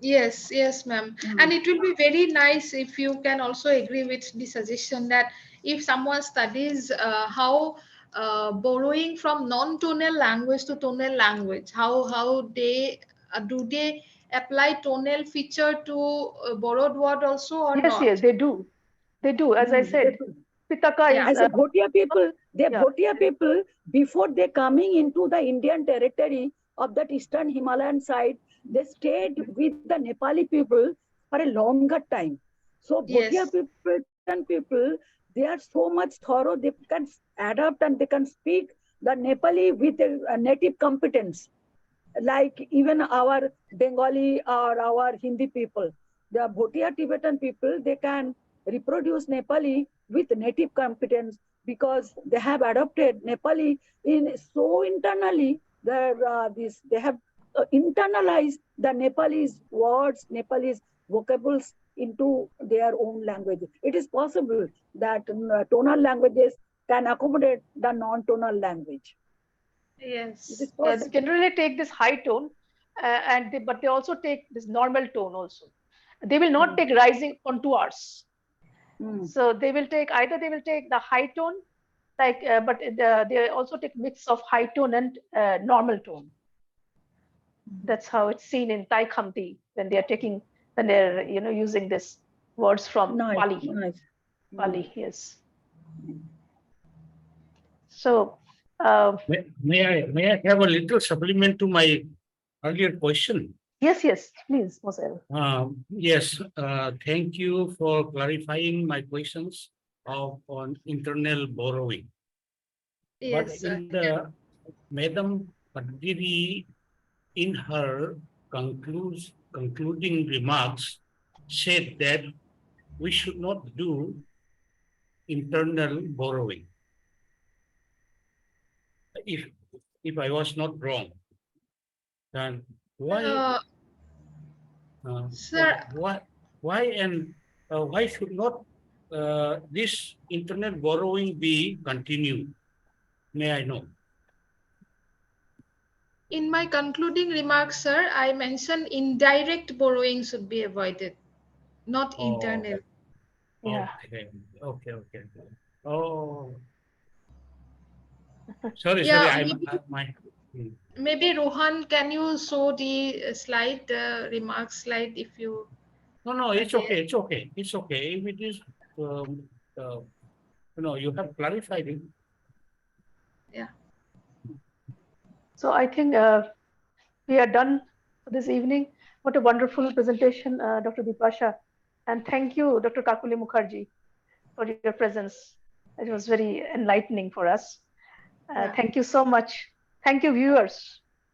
yes, ma'am. And Mm. it will be very nice if you can also agree with the suggestion that if someone studies how borrowing from non-tonal language to tonal language, how they do they apply tonal feature to borrowed word also or Yes, yes, not? they do. They do. As I Mm. said, Pitaka Yeah. is, As a yeah, Bhotia people, before they coming into the Indian territory of that eastern Himalayan side, they stayed with the Nepali people for a longer time. So Bhotia Yes. people, Tibetan people, they are so much thorough, they can adapt and they can speak the Nepali with a native competence, like even our Bengali or our Hindi people. The Bhotia Tibetan people, they can reproduce Nepali with native competence because they have adopted Nepali in so internally that they have internalized the Nepalese words, Nepalese vocables into their own language. It is possible that tonal languages can accommodate the non-tonal language. It is Yes. yeah, they possible. generally take this high tone, but they also take this normal tone also. They will not Mm. take rising contours. Mm. So they will take either they will take the high tone, but they also take mix of high tone and normal tone. That's how it's seen in Thai Khamti when they're using this words from Nice, Pali. nice. Mm. Pali, yes. So uh, May I have a little supplement to my earlier question? yes, please, Mosel. Yes, thank you for clarifying my questions on internal borrowing. But Yes. in the Madam Patgiri, in her concluding remarks, said that we should not do internal borrowing. If if I was not wrong, then why Uh, uh, sir, why why and why should not this internet borrowing be continued? May I know? in my concluding remarks, sir, I mentioned indirect borrowing should be avoided, not Oh, internal. Yeah. okay. Oh, sorry. Yeah, I'm maybe my. Hmm. maybe Rohan, can you show the slide, the remarks slide, if you No, it's Okay. okay. It's okay. It's okay. If it is, you have clarified it. Yeah. So I think we are done for this evening. What a wonderful presentation, Dr. Bipasha. And thank you, Dr. Kakuli Mukherjee, for your presence. It was very enlightening for us. Yeah. Thank you so much. Thank you, viewers.